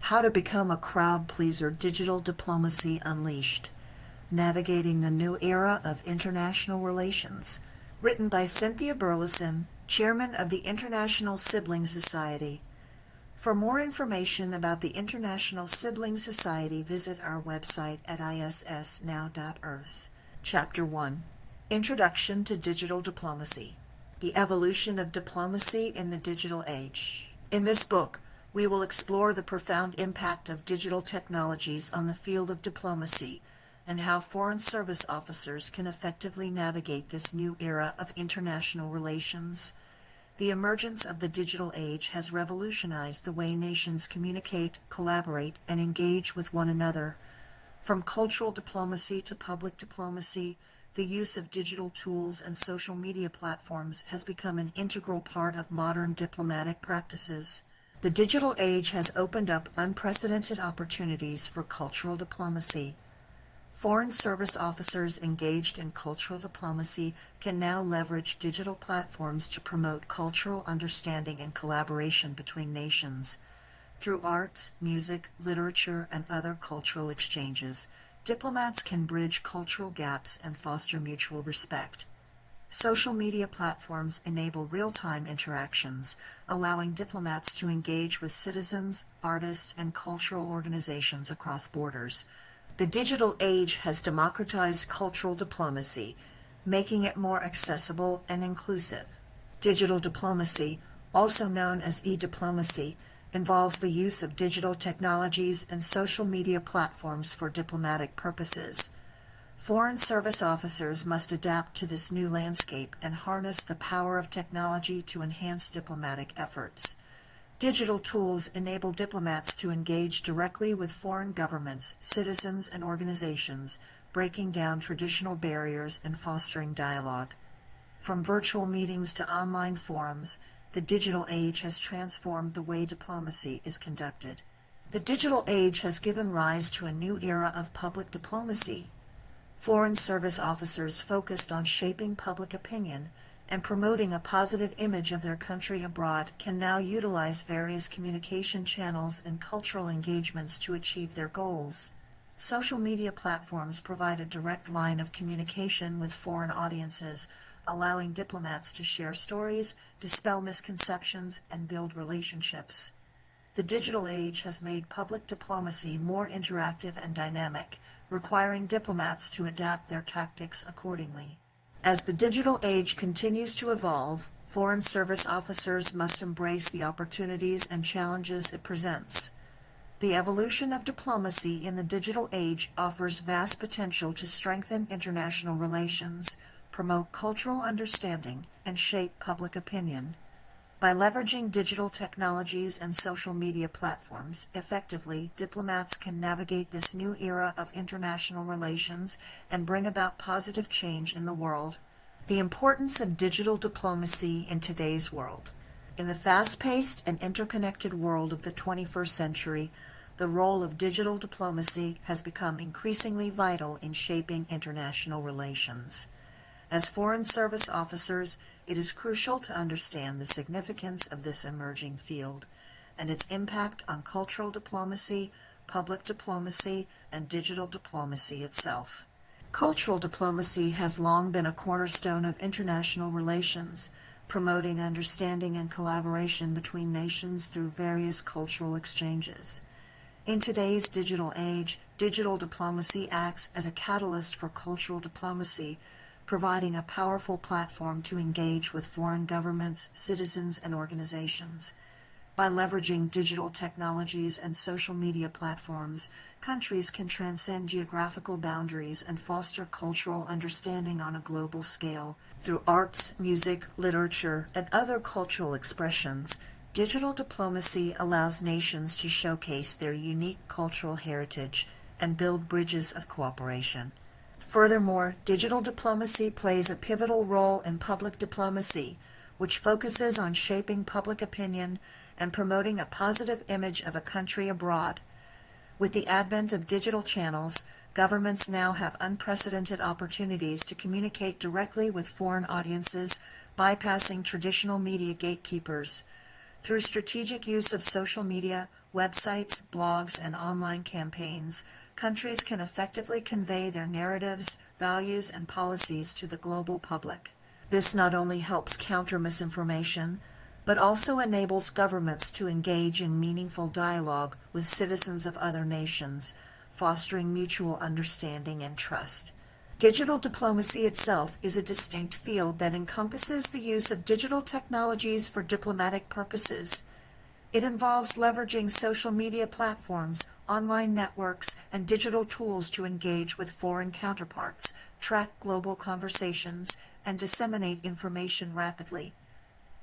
How to Become a Crowd Pleaser, Digital Diplomacy Unleashed, Navigating the New Era of International Relations. Written by Cynthia Burleson, Chairman of the International Sibling Society. For more information about the International Sibling Society, visit our website at issnow.earth. Chapter 1. Introduction to Digital Diplomacy. The Evolution of Diplomacy in the Digital Age. In this book, we will explore the profound impact of digital technologies on the field of diplomacy and how foreign service officers can effectively navigate this new era of international relations. The emergence of the digital age has revolutionized the way nations communicate, collaborate, and engage with one another. From cultural diplomacy to public diplomacy, the use of digital tools and social media platforms has become an integral part of modern diplomatic practices. The digital age has opened up unprecedented opportunities for cultural diplomacy. Foreign service officers engaged in cultural diplomacy can now leverage digital platforms to promote cultural understanding and collaboration between nations. Through arts, music, literature, and other cultural exchanges, diplomats can bridge cultural gaps and foster mutual respect. Social media platforms enable real-time interactions, allowing diplomats to engage with citizens, artists, and cultural organizations across borders. The digital age has democratized cultural diplomacy, making it more accessible and inclusive. Digital diplomacy, also known as e-diplomacy, involves the use of digital technologies and social media platforms for diplomatic purposes. Foreign service officers must adapt to this new landscape and harness the power of technology to enhance diplomatic efforts. Digital tools enable diplomats to engage directly with foreign governments, citizens, and organizations, breaking down traditional barriers and fostering dialogue. From virtual meetings to online forums, the digital age has transformed the way diplomacy is conducted. The digital age has given rise to a new era of public diplomacy. Foreign service officers focused on shaping public opinion and promoting a positive image of their country abroad can now utilize various communication channels and cultural engagements to achieve their goals. Social media platforms provide a direct line of communication with foreign audiences, allowing diplomats to share stories, dispel misconceptions, and build relationships. The digital age has made public diplomacy more interactive and dynamic, requiring diplomats to adapt their tactics accordingly. As the digital age continues to evolve, foreign service officers must embrace the opportunities and challenges it presents. The evolution of diplomacy in the digital age offers vast potential to strengthen international relations, promote cultural understanding, and shape public opinion. By leveraging digital technologies and social media platforms effectively, diplomats can navigate this new era of international relations and bring about positive change in the world. The importance of digital diplomacy in today's world. In the fast-paced and interconnected world of the 21st century, the role of digital diplomacy has become increasingly vital in shaping international relations. As foreign service officers, it is crucial to understand the significance of this emerging field and its impact on cultural diplomacy, public diplomacy, and digital diplomacy itself. Cultural diplomacy has long been a cornerstone of international relations, promoting understanding and collaboration between nations through various cultural exchanges. In today's digital age, digital diplomacy acts as a catalyst for cultural diplomacy, providing a powerful platform to engage with foreign governments, citizens, and organizations. By leveraging digital technologies and social media platforms, countries can transcend geographical boundaries and foster cultural understanding on a global scale. Through arts, music, literature, and other cultural expressions, digital diplomacy allows nations to showcase their unique cultural heritage and build bridges of cooperation. Furthermore, digital diplomacy plays a pivotal role in public diplomacy, which focuses on shaping public opinion and promoting a positive image of a country abroad. With the advent of digital channels, governments now have unprecedented opportunities to communicate directly with foreign audiences, bypassing traditional media gatekeepers. Through strategic use of social media, websites, blogs, and online campaigns, countries can effectively convey their narratives, values, and policies to the global public. This not only helps counter misinformation, but also enables governments to engage in meaningful dialogue with citizens of other nations, fostering mutual understanding and trust. Digital diplomacy itself is a distinct field that encompasses the use of digital technologies for diplomatic purposes. It involves leveraging social media platforms, online networks, and digital tools to engage with foreign counterparts, track global conversations, and disseminate information rapidly.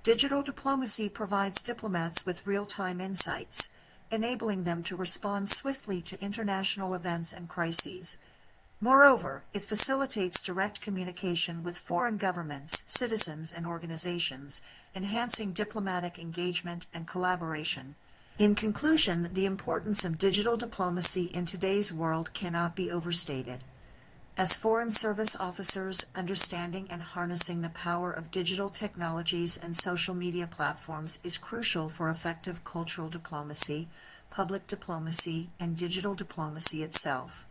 Digital diplomacy provides diplomats with real-time insights, enabling them to respond swiftly to international events and crises. Moreover, it facilitates direct communication with foreign governments, citizens, and organizations, enhancing diplomatic engagement and collaboration. In conclusion, the importance of digital diplomacy in today's world cannot be overstated. As Foreign Service officers, understanding and harnessing the power of digital technologies and social media platforms is crucial for effective cultural diplomacy, public diplomacy, and digital diplomacy itself.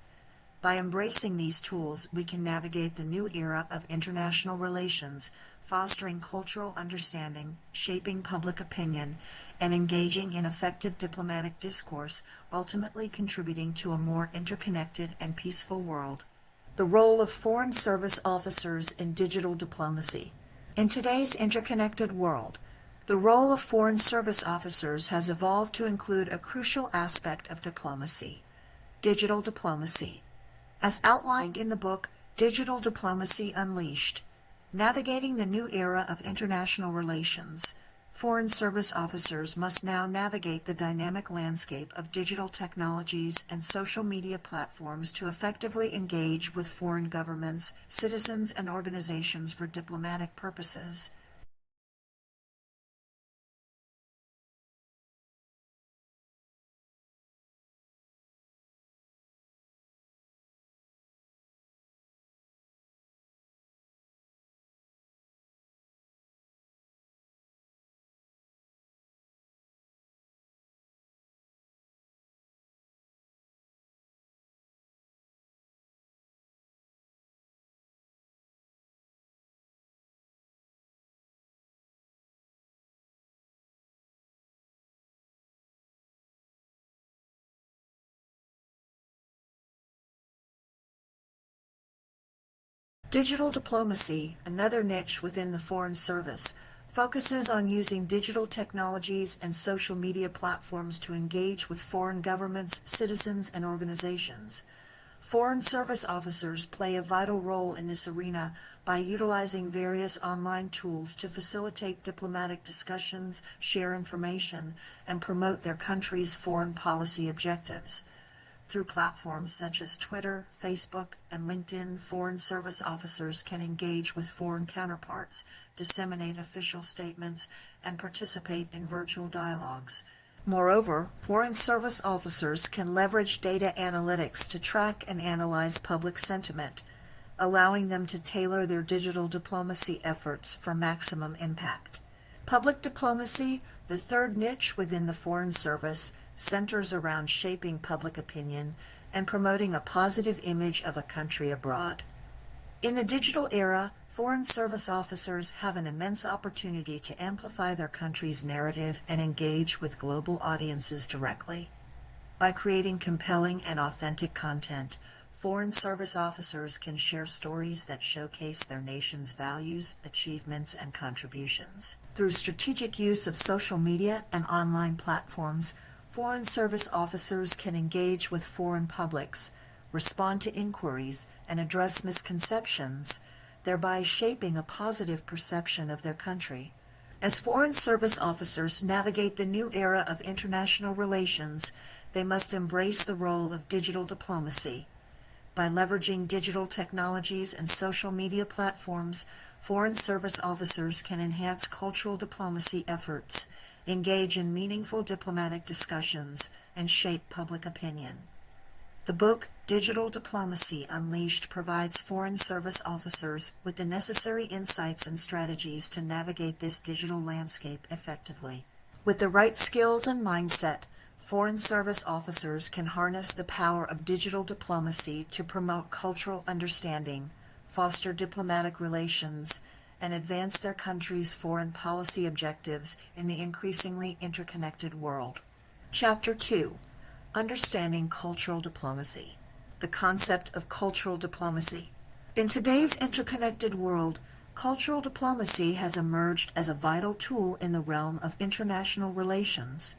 By embracing these tools, we can navigate the new era of international relations, fostering cultural understanding, shaping public opinion, and engaging in effective diplomatic discourse, ultimately contributing to a more interconnected and peaceful world. The role of Foreign Service officers in digital diplomacy. In today's interconnected world, the role of Foreign Service officers has evolved to include a crucial aspect of diplomacy: digital diplomacy. As outlined in the book Digital Diplomacy Unleashed, Navigating the New Era of International Relations, Foreign Service officers must now navigate the dynamic landscape of digital technologies and social media platforms to effectively engage with foreign governments, citizens, and organizations for diplomatic purposes. Digital diplomacy, another niche within the Foreign Service, focuses on using digital technologies and social media platforms to engage with foreign governments, citizens, and organizations. Foreign Service officers play a vital role in this arena by utilizing various online tools to facilitate diplomatic discussions, share information, and promote their country's foreign policy objectives. Through platforms such as Twitter, Facebook, and LinkedIn, Foreign Service officers can engage with foreign counterparts, disseminate official statements, and participate in virtual dialogues. Moreover, Foreign Service officers can leverage data analytics to track and analyze public sentiment, allowing them to tailor their digital diplomacy efforts for maximum impact. Public diplomacy, the third niche within the Foreign Service, centers around shaping public opinion and promoting a positive image of a country abroad. In the digital era, Foreign Service officers have an immense opportunity to amplify their country's narrative and engage with global audiences directly. By creating compelling and authentic content, Foreign Service officers can share stories that showcase their nation's values, achievements, and contributions. Through strategic use of social media and online platforms, Foreign Service officers can engage with foreign publics, respond to inquiries, and address misconceptions, thereby shaping a positive perception of their country. As Foreign Service officers navigate the new era of international relations, they must embrace the role of digital diplomacy. By leveraging digital technologies and social media platforms, Foreign Service officers can enhance cultural diplomacy efforts, engage in meaningful diplomatic discussions, and shape public opinion. The book Digital Diplomacy Unleashed provides Foreign Service officers with the necessary insights and strategies to navigate this digital landscape effectively. With the right skills and mindset, Foreign service officers can harness the power of digital diplomacy to promote cultural understanding, foster diplomatic relations, and advance their country's foreign policy objectives in the increasingly interconnected world. Chapter 2: Understanding Cultural Diplomacy. The concept of cultural diplomacy. In today's interconnected world, cultural diplomacy has emerged as a vital tool in the realm of international relations.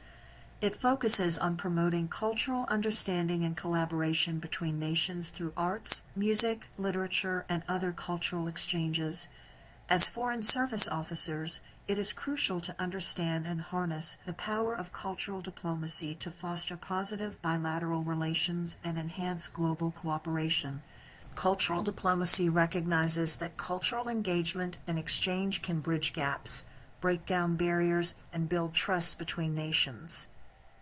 It focuses on promoting cultural understanding and collaboration between nations through arts, music, literature, and other cultural exchanges. As foreign service officers, it is crucial to understand and harness the power of cultural diplomacy to foster positive bilateral relations and enhance global cooperation. Cultural diplomacy recognizes that cultural engagement and exchange can bridge gaps, break down barriers, and build trust between nations.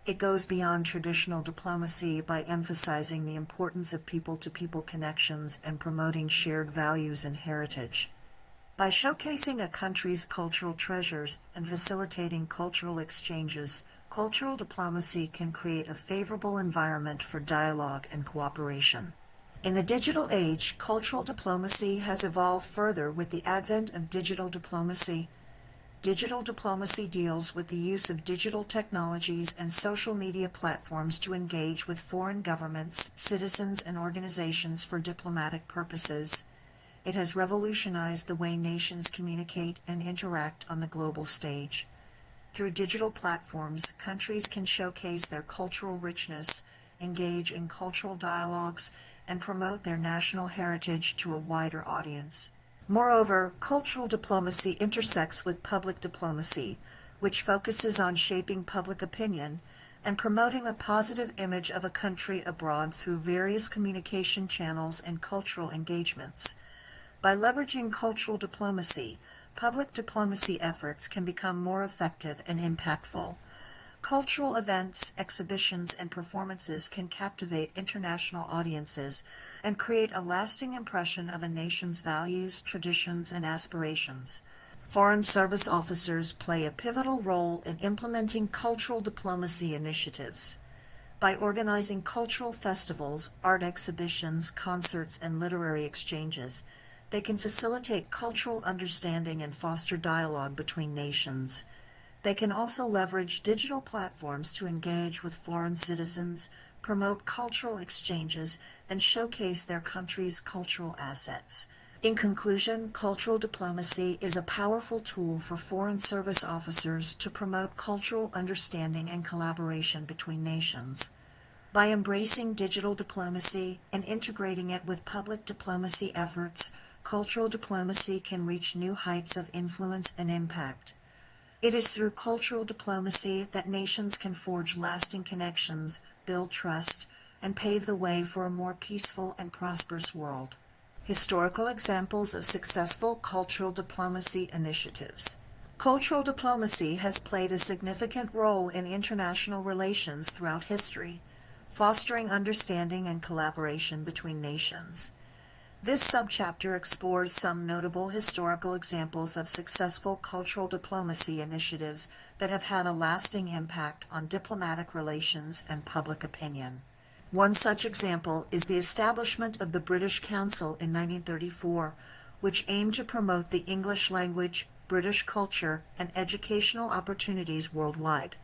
It goes beyond traditional diplomacy by emphasizing the importance of people-to-people connections and promoting shared values and heritage. By showcasing a country's cultural treasures and facilitating cultural exchanges, cultural diplomacy can create a favorable environment for dialogue and cooperation. In the digital age, cultural diplomacy has evolved further with the advent of digital diplomacy. Digital diplomacy deals with the use of digital technologies and social media platforms to engage with foreign governments, citizens, and organizations for diplomatic purposes. It has revolutionized the way nations communicate and interact on the global stage. Through digital platforms, countries can showcase their cultural richness, engage in cultural dialogues, and promote their national heritage to a wider audience. Moreover, cultural diplomacy intersects with public diplomacy, which focuses on shaping public opinion and promoting a positive image of a country abroad through various communication channels and cultural engagements. By leveraging cultural diplomacy, public diplomacy efforts can become more effective and impactful. Cultural events, exhibitions, and performances can captivate international audiences and create a lasting impression of a nation's values, traditions, and aspirations. Foreign service officers play a pivotal role in implementing cultural diplomacy initiatives. By organizing cultural festivals, art exhibitions, concerts, and literary exchanges, they can facilitate cultural understanding and foster dialogue between nations. They can also leverage digital platforms to engage with foreign citizens, promote cultural exchanges, and showcase their country's cultural assets. In conclusion, cultural diplomacy is a powerful tool for foreign service officers to promote cultural understanding and collaboration between nations. By embracing digital diplomacy and integrating it with public diplomacy efforts, cultural diplomacy can reach new heights of influence and impact. It is through cultural diplomacy that nations can forge lasting connections, build trust, and pave the way for a more peaceful and prosperous world. Historical examples of successful cultural diplomacy initiatives. Cultural diplomacy has played a significant role in international relations throughout history, fostering understanding and collaboration between nations. This subchapter explores some notable historical examples of successful cultural diplomacy initiatives that have had a lasting impact on diplomatic relations and public opinion. One such example is the establishment of the British Council in 1934, which aimed to promote the English language, British culture, and educational opportunities worldwide.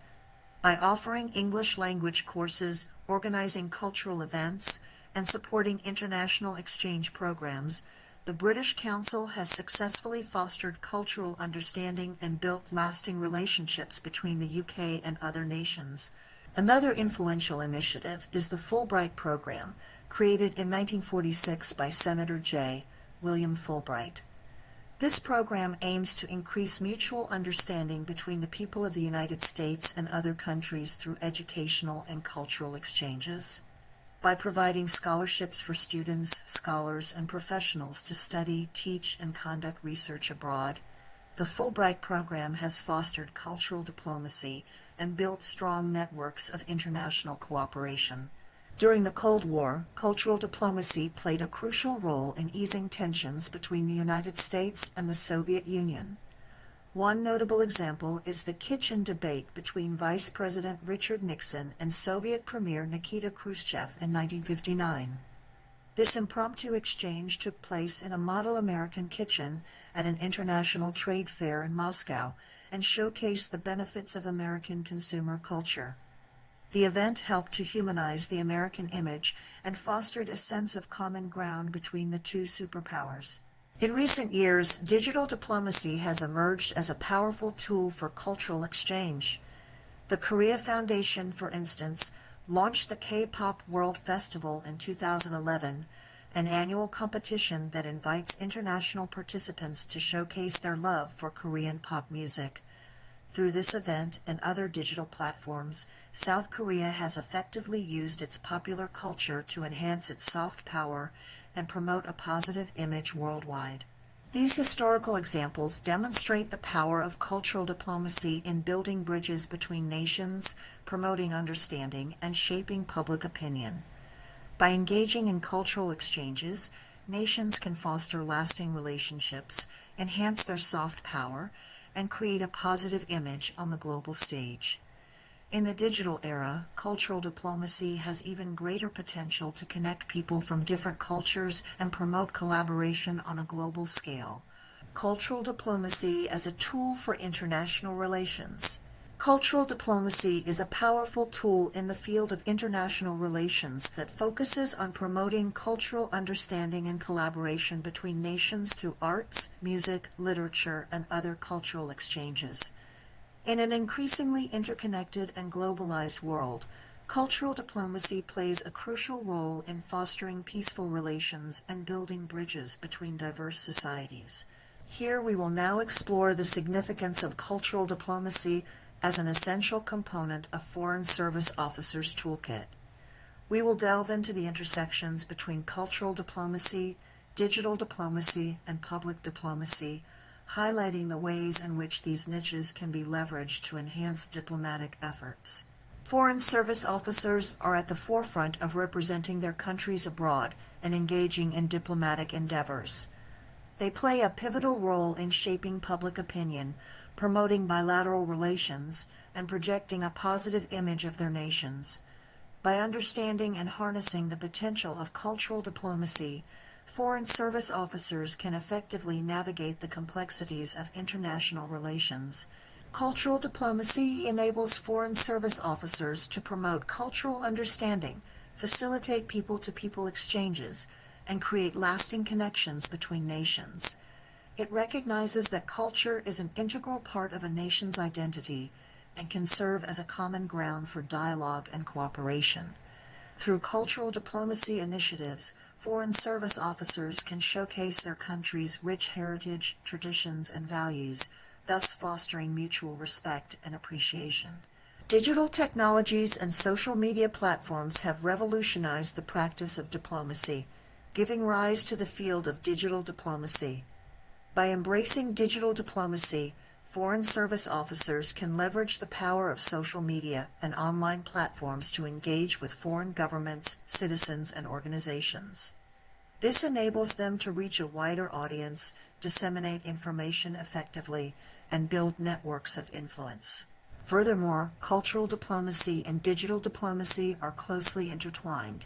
By offering English language courses, organizing cultural events, and supporting international exchange programs, the British Council has successfully fostered cultural understanding and built lasting relationships between the UK and other nations. Another influential initiative is the Fulbright Program, created in 1946 by Senator J. William Fulbright. This program aims to increase mutual understanding between the people of the United States and other countries through educational and cultural exchanges. By providing scholarships for students, scholars, and professionals to study, teach, and conduct research abroad, the Fulbright program has fostered cultural diplomacy and built strong networks of international cooperation. During the Cold War, cultural diplomacy played a crucial role in easing tensions between the United States and the Soviet Union. One notable example is the kitchen debate between Vice President Richard Nixon and Soviet Premier Nikita Khrushchev in 1959. This impromptu exchange took place in a model American kitchen at an international trade fair in Moscow and showcased the benefits of American consumer culture. The event helped to humanize the American image and fostered a sense of common ground between the two superpowers. In recent years, digital diplomacy has emerged as a powerful tool for cultural exchange. The Korea Foundation, for instance, launched the K-pop World Festival in 2011, an annual competition that invites international participants to showcase their love for Korean pop music. Through this event and other digital platforms, South Korea has effectively used its popular culture to enhance its soft power and promote a positive image worldwide. These historical examples demonstrate the power of cultural diplomacy in building bridges between nations, promoting understanding, and shaping public opinion. By engaging in cultural exchanges, nations can foster lasting relationships, enhance their soft power, and create a positive image on the global stage. In the digital era, cultural diplomacy has even greater potential to connect people from different cultures and promote collaboration on a global scale. Cultural diplomacy as a tool for international relations. Cultural diplomacy is a powerful tool in the field of international relations that focuses on promoting cultural understanding and collaboration between nations through arts, music, literature, and other cultural exchanges. In an increasingly interconnected and globalized world, cultural diplomacy plays a crucial role in fostering peaceful relations and building bridges between diverse societies. Here we will now explore the significance of cultural diplomacy as an essential component of Foreign Service Officers' Toolkit. We will delve into the intersections between cultural diplomacy, digital diplomacy, and public diplomacy, highlighting the ways in which these niches can be leveraged to enhance diplomatic efforts. Foreign Service Officers are at the forefront of representing their countries abroad and engaging in diplomatic endeavors. They play a pivotal role in shaping public opinion, promoting bilateral relations, and projecting a positive image of their nations. By understanding and harnessing the potential of cultural diplomacy, Foreign Service Officers can effectively navigate the complexities of international relations. Cultural diplomacy enables Foreign Service Officers to promote cultural understanding, facilitate people-to-people exchanges, and create lasting connections between nations. It recognizes that culture is an integral part of a nation's identity and can serve as a common ground for dialogue and cooperation. Through cultural diplomacy initiatives, Foreign Service Officers can showcase their country's rich heritage, traditions, and values, thus fostering mutual respect and appreciation. Digital technologies and social media platforms have revolutionized the practice of diplomacy, giving rise to the field of digital diplomacy. By embracing digital diplomacy, Foreign Service Officers can leverage the power of social media and online platforms to engage with foreign governments, citizens, and organizations. This enables them to reach a wider audience, disseminate information effectively, and build networks of influence. Furthermore, cultural diplomacy and digital diplomacy are closely intertwined.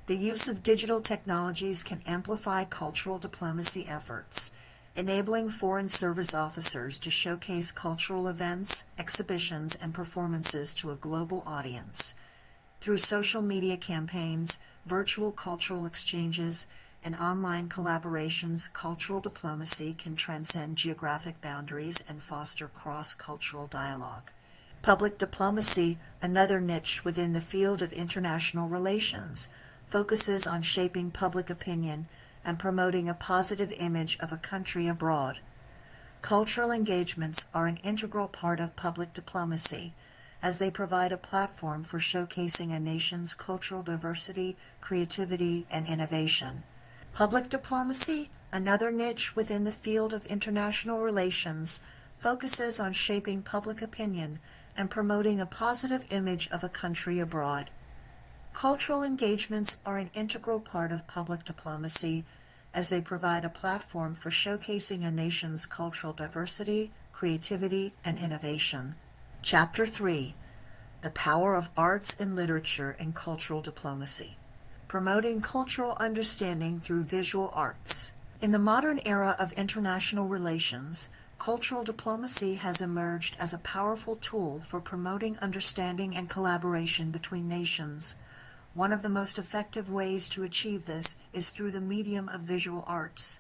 The use of digital technologies can amplify cultural diplomacy efforts, enabling Foreign Service Officers to showcase cultural events, exhibitions, and performances to a global audience. Through social media campaigns, virtual cultural exchanges, and online collaborations, cultural diplomacy can transcend geographic boundaries and foster cross-cultural dialogue. Public diplomacy, another niche within the field of international relations, focuses on shaping public opinion and promoting a positive image of a country abroad. Cultural engagements are an integral part of public diplomacy, as they provide a platform for showcasing a nation's cultural diversity, creativity, and innovation. Public diplomacy, another niche within the field of international relations, focuses on shaping public opinion and promoting a positive image of a country abroad. Cultural engagements are an integral part of public diplomacy, as they provide a platform for showcasing a nation's cultural diversity, creativity, and innovation. Chapter 3: The Power of Arts and Literature in Cultural Diplomacy. Promoting cultural understanding through visual arts. In the modern era of international relations, cultural diplomacy has emerged as a powerful tool for promoting understanding and collaboration between nations. One of the most effective ways to achieve this is through the medium of visual arts.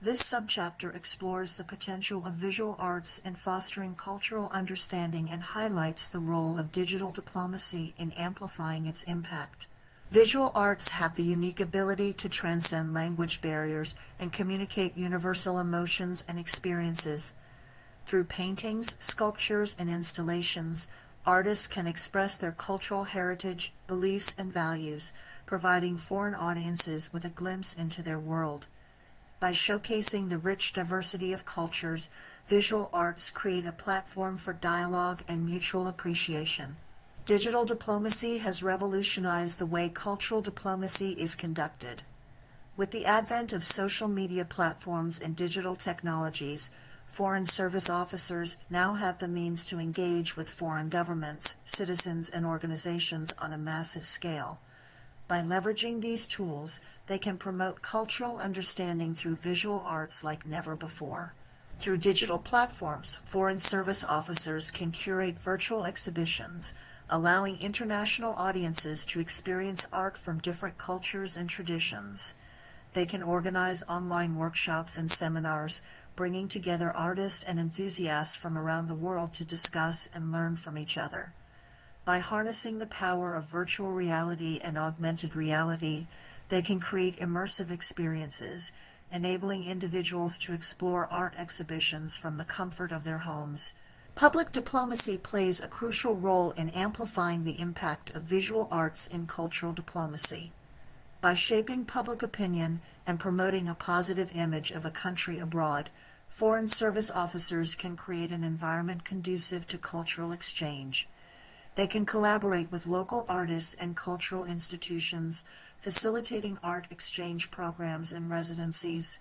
This subchapter explores the potential of visual arts in fostering cultural understanding and highlights the role of digital diplomacy in amplifying its impact. Visual arts have the unique ability to transcend language barriers and communicate universal emotions and experiences. Through paintings, sculptures, and installations, artists can express their cultural heritage, beliefs, and values, providing foreign audiences with a glimpse into their world. By showcasing the rich diversity of cultures, visual arts create a platform for dialogue and mutual appreciation. Digital diplomacy has revolutionized the way cultural diplomacy is conducted. With the advent of social media platforms and digital technologies, Foreign Service officers now have the means to engage with foreign governments, citizens, and organizations on a massive scale. By leveraging these tools, they can promote cultural understanding through visual arts like never before. Through digital platforms, Foreign Service officers can curate virtual exhibitions, allowing international audiences to experience art from different cultures and traditions. They can organize online workshops and seminars, bringing together artists and enthusiasts from around the world to discuss and learn from each other. By harnessing the power of virtual reality and augmented reality, they can create immersive experiences, enabling individuals to explore art exhibitions from the comfort of their homes. Public diplomacy plays a crucial role in amplifying the impact of visual arts in cultural diplomacy. By shaping public opinion and promoting a positive image of a country abroad, Foreign Service officers can create an environment conducive to cultural exchange. They can collaborate with local artists and cultural institutions, facilitating art exchange programs and residencies.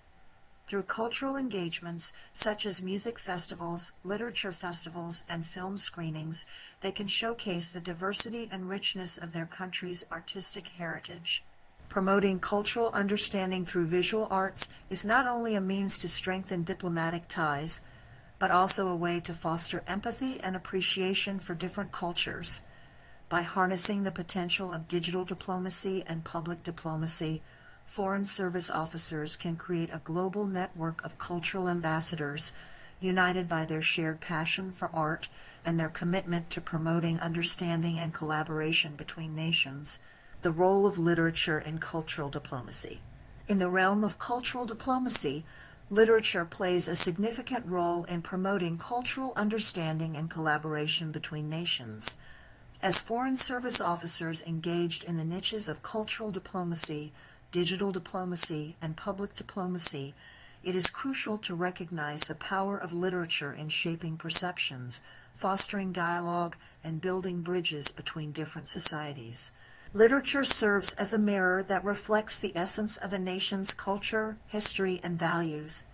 Through cultural engagements such as music festivals, literature festivals, and film screenings, they can showcase the diversity and richness of their country's artistic heritage. Promoting cultural understanding through visual arts is not only a means to strengthen diplomatic ties, but also a way to foster empathy and appreciation for different cultures. By harnessing the potential of digital diplomacy and public diplomacy, Foreign Service officers can create a global network of cultural ambassadors, united by their shared passion for art and their commitment to promoting understanding and collaboration between nations. The role of literature in cultural diplomacy. In the realm of cultural diplomacy, literature plays a significant role in promoting cultural understanding and collaboration between nations. As Foreign Service officers engaged in the niches of cultural diplomacy, digital diplomacy, and public diplomacy, it is crucial to recognize the power of literature in shaping perceptions, fostering dialogue, and building bridges between different societies. Literature serves as a mirror that reflects the essence of a nation's culture, history, and values.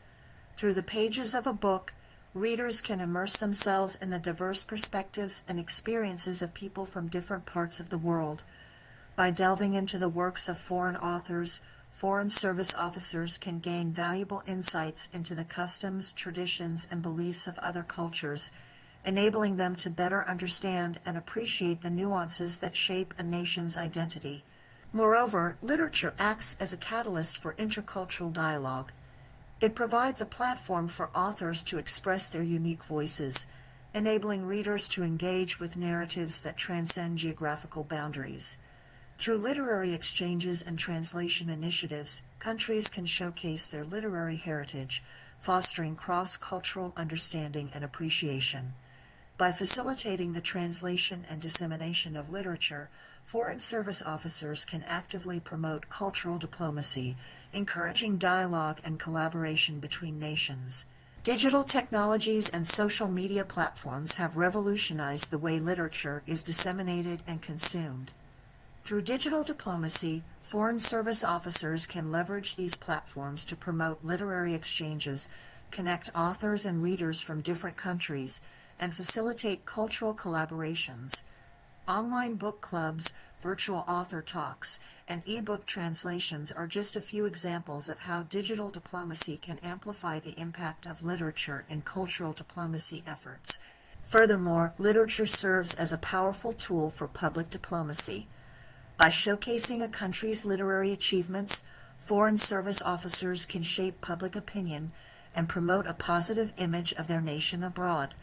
Through the pages of a book, readers can immerse themselves in the diverse perspectives and experiences of people from different parts of the world. By delving into the works of foreign authors, Foreign Service officers can gain valuable insights into the customs, traditions, and beliefs of other cultures, enabling them to better understand and appreciate the nuances that shape a nation's identity. Moreover, literature acts as a catalyst for intercultural dialogue. It provides a platform for authors to express their unique voices, enabling readers to engage with narratives that transcend geographical boundaries. Through literary exchanges and translation initiatives, countries can showcase their literary heritage, fostering cross-cultural understanding and appreciation. By facilitating the translation and dissemination of literature, Foreign Service officers can actively promote cultural diplomacy, encouraging dialogue and collaboration between nations. Digital technologies and social media platforms have revolutionized the way literature is disseminated and consumed. Through digital diplomacy, Foreign Service officers can leverage these platforms to promote literary exchanges, connect authors and readers from different countries, and facilitate cultural collaborations. Online book clubs, virtual author talks, and ebook translations are just a few examples of how digital diplomacy can amplify the impact of literature in cultural diplomacy efforts. Furthermore, literature serves as a powerful tool for public diplomacy. By showcasing a country's literary achievements, foreign service officers can shape public opinion and promote a positive image of their nation abroad.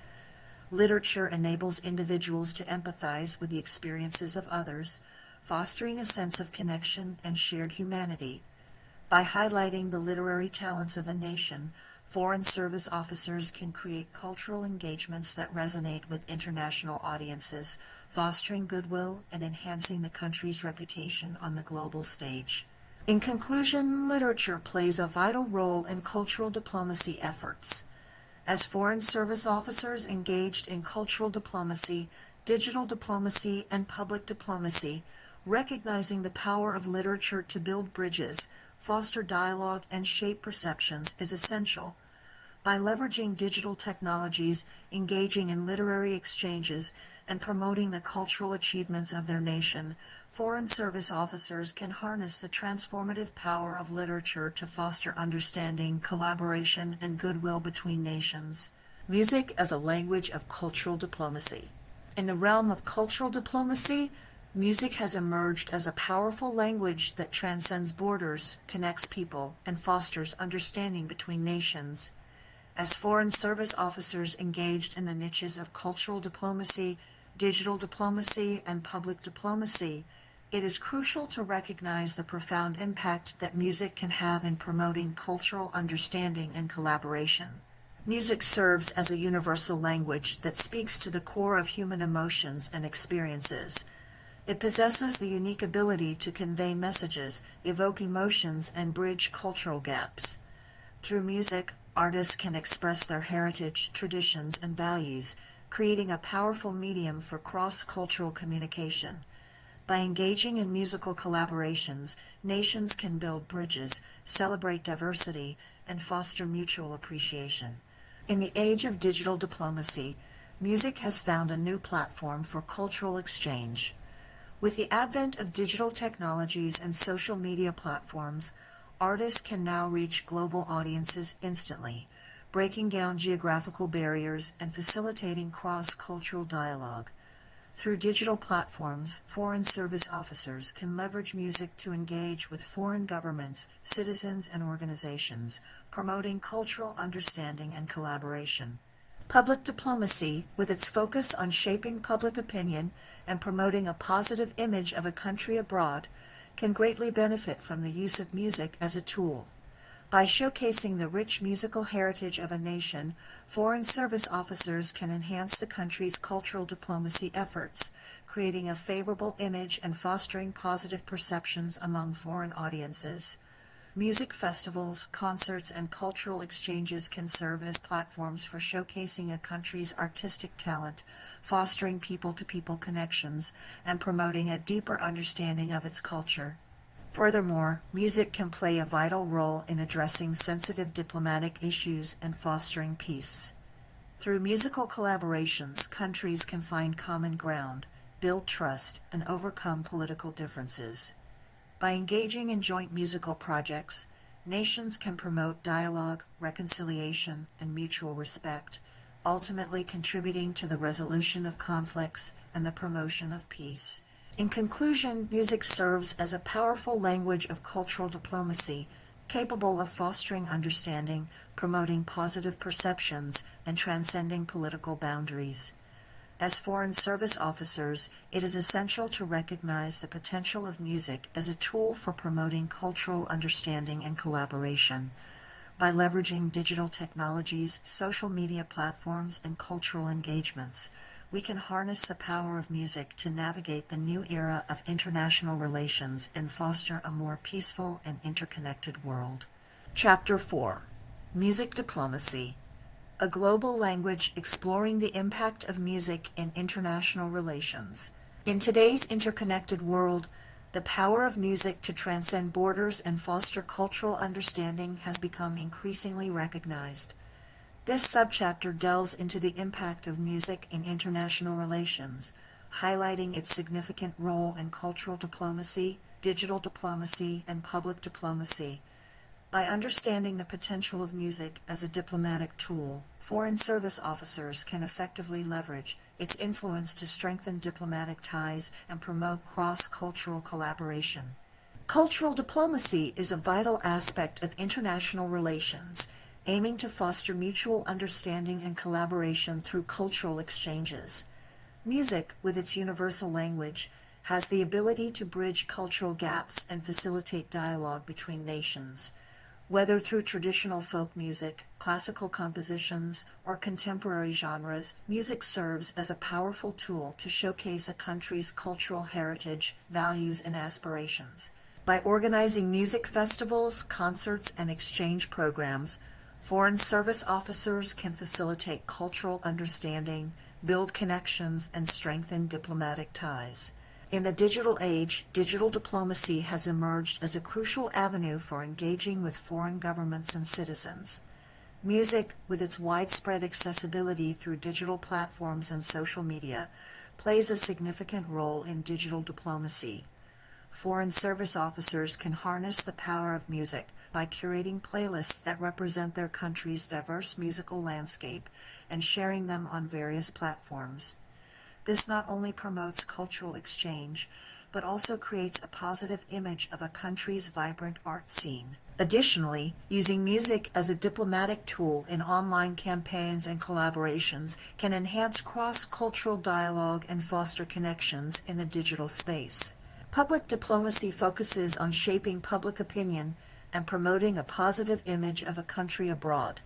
Literature enables individuals to empathize with the experiences of others, fostering a sense of connection and shared humanity. By highlighting the literary talents of a nation, foreign service officers can create cultural engagements that resonate with international audiences, fostering goodwill and enhancing the country's reputation on the global stage. In conclusion, literature plays a vital role in cultural diplomacy efforts. As foreign service officers engaged in cultural diplomacy, digital diplomacy, and public diplomacy, recognizing the power of literature to build bridges, foster dialogue, and shape perceptions is essential. By leveraging digital technologies, engaging in literary exchanges, and promoting the cultural achievements of their nation, foreign service officers can harness the transformative power of literature to foster understanding, collaboration, and goodwill between nations. Music as a language of cultural diplomacy. In the realm of cultural diplomacy, music has emerged as a powerful language that transcends borders, connects people, and fosters understanding between nations. As foreign service officers engaged in the niches of cultural diplomacy, digital diplomacy, and public diplomacy, it is crucial to recognize the profound impact that music can have in promoting cultural understanding and collaboration. Music serves as a universal language that speaks to the core of human emotions and experiences. It possesses the unique ability to convey messages, evoke emotions, and bridge cultural gaps. Through music, artists can express their heritage, traditions, and values, creating a powerful medium for cross-cultural communication. By engaging in musical collaborations, nations can build bridges, celebrate diversity, and foster mutual appreciation. In the age of digital diplomacy, music has found a new platform for cultural exchange. With the advent of digital technologies and social media platforms, artists can now reach global audiences instantly, breaking down geographical barriers and facilitating cross-cultural dialogue. Through digital platforms, foreign service officers can leverage music to engage with foreign governments, citizens, and organizations, promoting cultural understanding and collaboration. Public diplomacy, with its focus on shaping public opinion and promoting a positive image of a country abroad, can greatly benefit from the use of music as a tool. By showcasing the rich musical heritage of a nation, foreign service officers can enhance the country's cultural diplomacy efforts, creating a favorable image and fostering positive perceptions among foreign audiences. Music festivals, concerts, and cultural exchanges can serve as platforms for showcasing a country's artistic talent, fostering people-to-people connections, and promoting a deeper understanding of its culture. Furthermore, music can play a vital role in addressing sensitive diplomatic issues and fostering peace. Through musical collaborations, countries can find common ground, build trust, and overcome political differences. By engaging in joint musical projects, nations can promote dialogue, reconciliation, and mutual respect, ultimately contributing to the resolution of conflicts and the promotion of peace. In conclusion, music serves as a powerful language of cultural diplomacy, capable of fostering understanding, promoting positive perceptions, and transcending political boundaries. As foreign service officers, it is essential to recognize the potential of music as a tool for promoting cultural understanding and collaboration. By leveraging digital technologies, social media platforms, and cultural engagements, we can harness the power of music to navigate the new era of international relations and foster a more peaceful and interconnected world. Chapter 4: Music Diplomacy. A global language exploring the impact of music in international relations. In today's interconnected world, the power of music to transcend borders and foster cultural understanding has become increasingly recognized. This subchapter delves into the impact of music in international relations, highlighting its significant role in cultural diplomacy, digital diplomacy, and public diplomacy. By understanding the potential of music as a diplomatic tool, foreign service officers can effectively leverage its influence to strengthen diplomatic ties and promote cross-cultural collaboration. Cultural diplomacy is a vital aspect of international relations, aiming to foster mutual understanding and collaboration through cultural exchanges. Music, with its universal language, has the ability to bridge cultural gaps and facilitate dialogue between nations. Whether through traditional folk music, classical compositions, or contemporary genres, music serves as a powerful tool to showcase a country's cultural heritage, values, and aspirations. By organizing music festivals, concerts, and exchange programs, foreign service officers can facilitate cultural understanding, build connections, and strengthen diplomatic ties. In the digital age, digital diplomacy has emerged as a crucial avenue for engaging with foreign governments and citizens. Music, with its widespread accessibility through digital platforms and social media, plays a significant role in digital diplomacy. Foreign service officers can harness the power of music by curating playlists that represent their country's diverse musical landscape and sharing them on various platforms. This not only promotes cultural exchange, but also creates a positive image of a country's vibrant art scene. Additionally, using music as a diplomatic tool in online campaigns and collaborations can enhance cross-cultural dialogue and foster connections in the digital space. Public diplomacy focuses on shaping public opinion and promoting a positive image of a country abroad.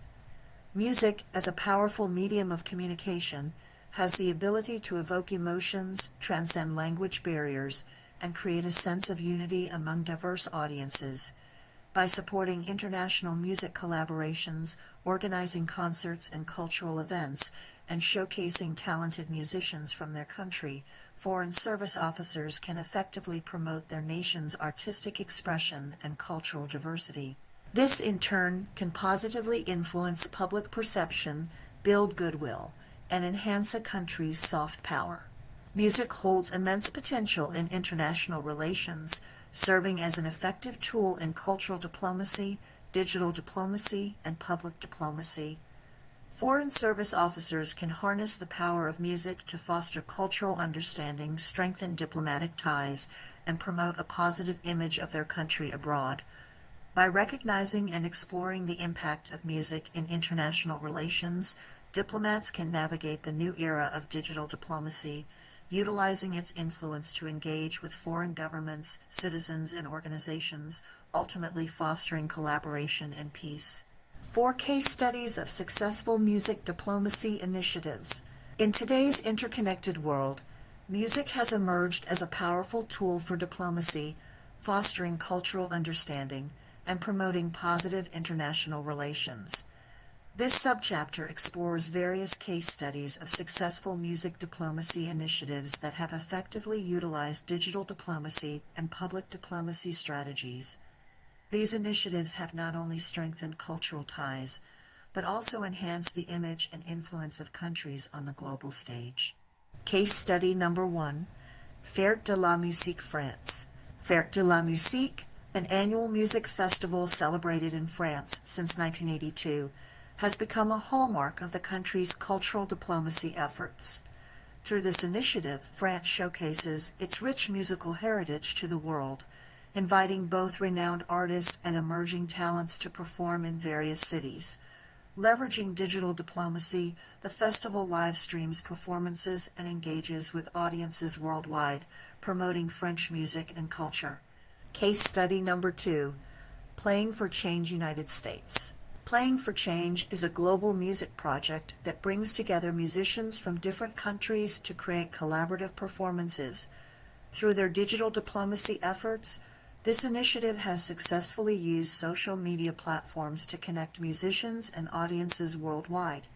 Music, as a powerful medium of communication, has the ability to evoke emotions, transcend language barriers, and create a sense of unity among diverse audiences. By supporting international music collaborations, organizing concerts and cultural events, and showcasing talented musicians from their country, foreign service officers can effectively promote their nation's artistic expression and cultural diversity. This, in turn, can positively influence public perception, build goodwill, and enhance a country's soft power. Music holds immense potential in international relations, serving as an effective tool in cultural diplomacy, digital diplomacy, and public diplomacy. Foreign service officers can harness the power of music to foster cultural understanding, strengthen diplomatic ties, and promote a positive image of their country abroad. By recognizing and exploring the impact of music in international relations, diplomats can navigate the new era of digital diplomacy, utilizing its influence to engage with foreign governments, citizens, and organizations, ultimately fostering collaboration and peace. 4 case studies of successful music diplomacy initiatives. In today's interconnected world, music has emerged as a powerful tool for diplomacy, fostering cultural understanding, and promoting positive international relations. This subchapter explores various case studies of successful music diplomacy initiatives that have effectively utilized digital diplomacy and public diplomacy strategies. These initiatives have not only strengthened cultural ties, but also enhanced the image and influence of countries on the global stage. Case study number 1, Fête de la Musique France. Fête de la Musique, an annual music festival celebrated in France since 1982, has become a hallmark of the country's cultural diplomacy efforts. Through this initiative, France showcases its rich musical heritage to the world, inviting both renowned artists and emerging talents to perform in various cities. Leveraging digital diplomacy, the festival live streams performances and engages with audiences worldwide, promoting French music and culture. Case study number 2, Playing for Change United States. Playing for Change is a global music project that brings together musicians from different countries to create collaborative performances. Through their digital diplomacy efforts, this initiative has successfully used social media platforms to connect musicians and audiences worldwide.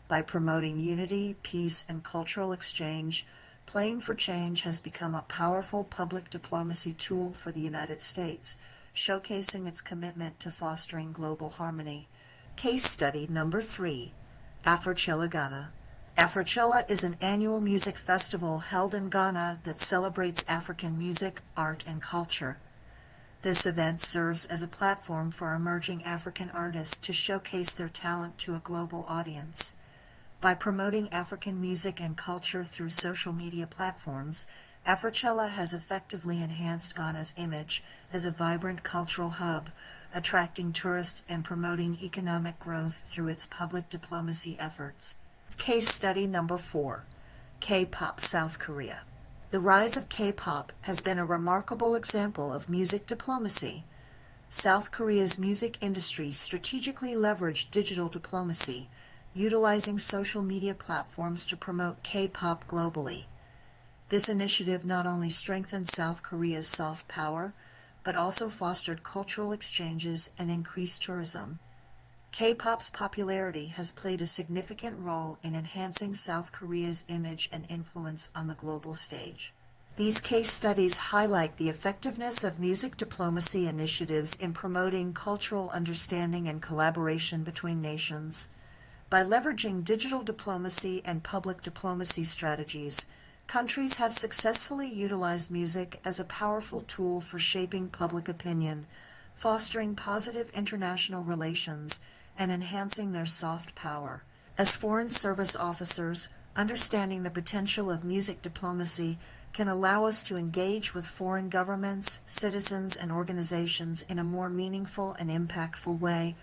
By promoting unity, peace, and cultural exchange, Playing for Change has become a powerful public diplomacy tool for the United States, showcasing its commitment to fostering global harmony. Case study number 3, Afrochella Ghana. Afrochella is an annual music festival held in Ghana that celebrates African music, art, and culture. This event serves as a platform for emerging African artists to showcase their talent to a global audience. By promoting African music and culture through social media platforms, Afrochella has effectively enhanced Ghana's image as a vibrant cultural hub, attracting tourists and promoting economic growth through its public diplomacy efforts. Case study number 4. K-pop South Korea. The rise of K-pop has been a remarkable example of music diplomacy. South Korea's music industry strategically leveraged digital diplomacy, utilizing social media platforms to promote K-pop globally. This initiative not only strengthened South Korea's soft power, but also fostered cultural exchanges and increased tourism. K-pop's popularity has played a significant role in enhancing South Korea's image and influence on the global stage. These case studies highlight the effectiveness of music diplomacy initiatives in promoting cultural understanding and collaboration between nations. By leveraging digital diplomacy and public diplomacy strategies, countries have successfully utilized music as a powerful tool for shaping public opinion, fostering positive international relations, and enhancing their soft power. As foreign service officers, understanding the potential of music diplomacy can allow us to engage with foreign governments, citizens, and organizations in a more meaningful and impactful way,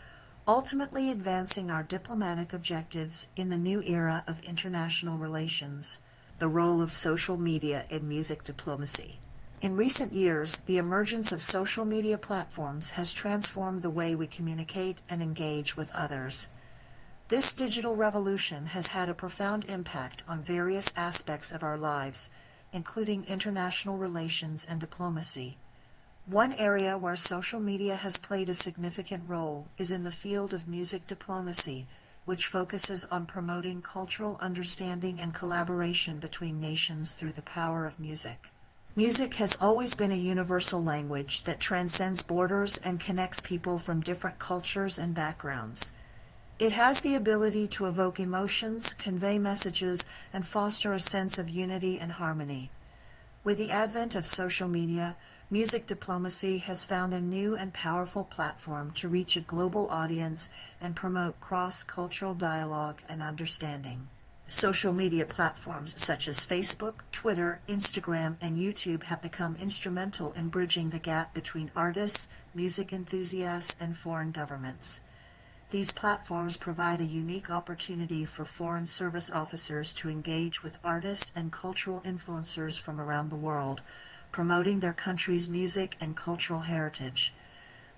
ultimately advancing our diplomatic objectives in the new era of international relations. The role of social media in music diplomacy. In recent years, the emergence of social media platforms has transformed the way we communicate and engage with others. This digital revolution has had a profound impact on various aspects of our lives, including international relations and diplomacy. One area where social media has played a significant role is in the field of music diplomacy, which focuses on promoting cultural understanding and collaboration between nations through the power of music. Music has always been a universal language that transcends borders and connects people from different cultures and backgrounds. It has the ability to evoke emotions, convey messages, and foster a sense of unity and harmony. With the advent of social media, music diplomacy has found a new and powerful platform to reach a global audience and promote cross-cultural dialogue and understanding. Social media platforms such as Facebook, Twitter, Instagram, and YouTube have become instrumental in bridging the gap between artists, music enthusiasts, and foreign governments. These platforms provide a unique opportunity for foreign service officers to engage with artists and cultural influencers from around the world, promoting their country's music and cultural heritage.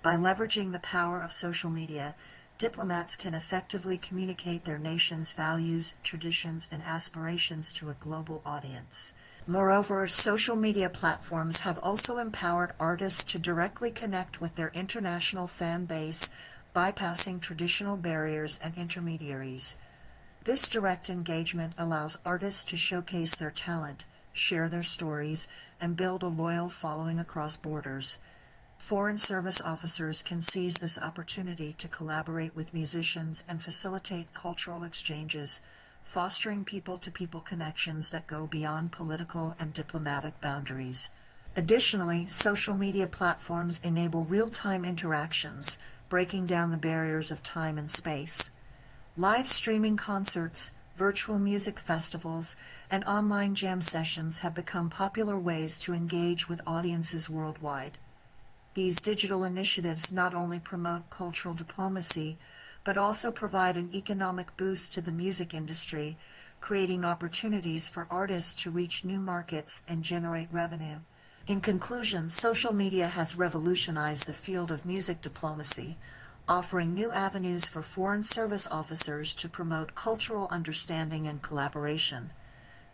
By leveraging the power of social media, diplomats can effectively communicate their nation's values, traditions, and aspirations to a global audience. Moreover, social media platforms have also empowered artists to directly connect with their international fan base, bypassing traditional barriers and intermediaries. This direct engagement allows artists to showcase their talent, share their stories, and build a loyal following across borders. Foreign service officers can seize this opportunity to collaborate with musicians and facilitate cultural exchanges, fostering people-to-people connections that go beyond political and diplomatic boundaries. Additionally, social media platforms enable real-time interactions, breaking down the barriers of time and space. Live streaming concerts, virtual music festivals, and online jam sessions have become popular ways to engage with audiences worldwide. These digital initiatives not only promote cultural diplomacy, but also provide an economic boost to the music industry, creating opportunities for artists to reach new markets and generate revenue. In conclusion, social media has revolutionized the field of music diplomacy, offering new avenues for foreign service officers to promote cultural understanding and collaboration.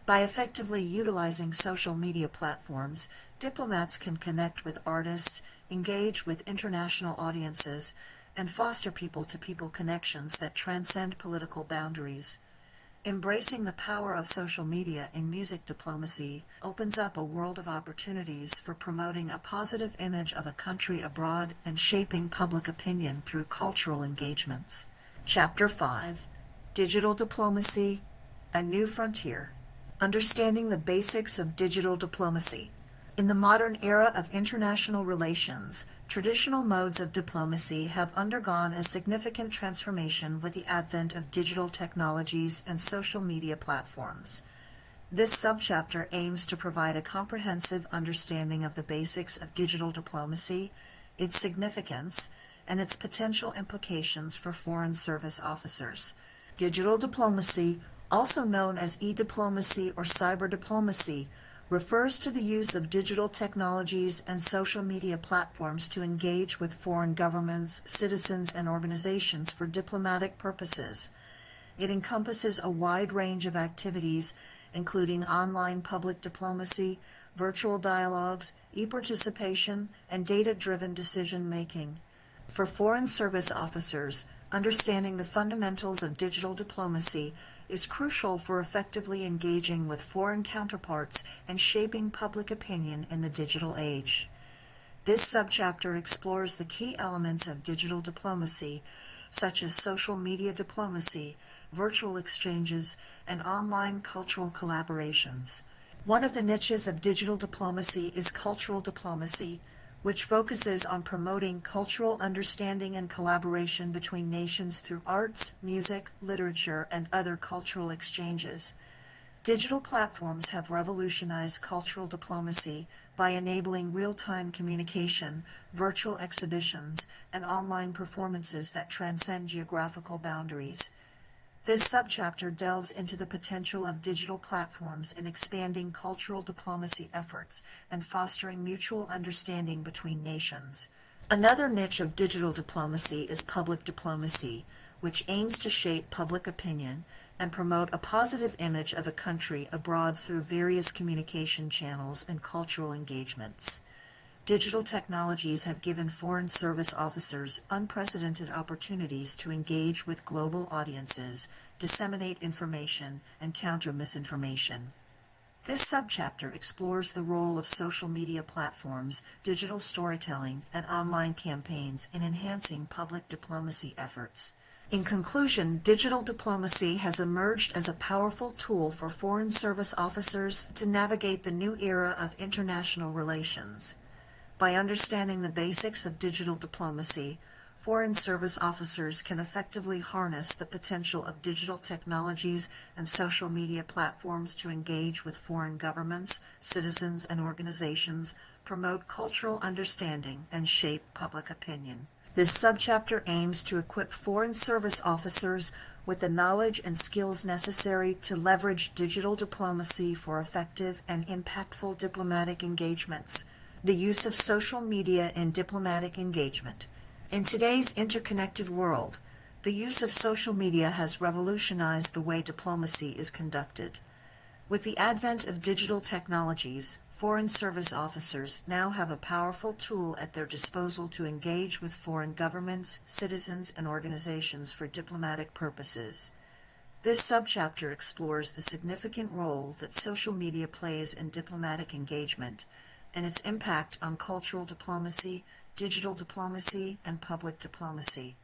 By effectively utilizing social media platforms, diplomats can connect with artists, engage with international audiences, and foster people-to-people connections that transcend political boundaries. Embracing the power of social media in music diplomacy opens up a world of opportunities for promoting a positive image of a country abroad and shaping public opinion through cultural engagements. Chapter 5. Digital Diplomacy, A New Frontier. Understanding the Basics of Digital Diplomacy. In the modern era of international relations, traditional modes of diplomacy have undergone a significant transformation with the advent of digital technologies and social media platforms. This subchapter aims to provide a comprehensive understanding of the basics of digital diplomacy, its significance, and its potential implications for foreign service officers. Digital diplomacy, also known as e-diplomacy or cyber diplomacy, refers to the use of digital technologies and social media platforms to engage with foreign governments, citizens, and organizations for diplomatic purposes. It encompasses a wide range of activities, including online public diplomacy, virtual dialogues, e-participation, and data-driven decision-making. For foreign service officers, understanding the fundamentals of digital diplomacy is crucial for effectively engaging with foreign counterparts and shaping public opinion in the digital age. This subchapter explores the key elements of digital diplomacy, such as social media diplomacy, virtual exchanges, and online cultural collaborations. One of the niches of digital diplomacy is cultural diplomacy, which focuses on promoting cultural understanding and collaboration between nations through arts, music, literature, and other cultural exchanges. Digital platforms have revolutionized cultural diplomacy by enabling real-time communication, virtual exhibitions, and online performances that transcend geographical boundaries. This subchapter delves into the potential of digital platforms in expanding cultural diplomacy efforts and fostering mutual understanding between nations. Another niche of digital diplomacy is public diplomacy, which aims to shape public opinion and promote a positive image of a country abroad through various communication channels and cultural engagements. Digital technologies have given foreign service officers unprecedented opportunities to engage with global audiences, disseminate information, and counter misinformation. This subchapter explores the role of social media platforms, digital storytelling, and online campaigns in enhancing public diplomacy efforts. In conclusion, digital diplomacy has emerged as a powerful tool for foreign service officers to navigate the new era of international relations. By understanding the basics of digital diplomacy, foreign service officers can effectively harness the potential of digital technologies and social media platforms to engage with foreign governments, citizens, and organizations, promote cultural understanding, and shape public opinion. This subchapter aims to equip foreign service officers with the knowledge and skills necessary to leverage digital diplomacy for effective and impactful diplomatic engagements. The use of social media in diplomatic engagement. In today's interconnected world, the use of social media has revolutionized the way diplomacy is conducted. With the advent of digital technologies, foreign service officers now have a powerful tool at their disposal to engage with foreign governments, citizens, and organizations for diplomatic purposes. This subchapter explores the significant role that social media plays in diplomatic engagement and its impact on cultural diplomacy, digital diplomacy, and public diplomacy.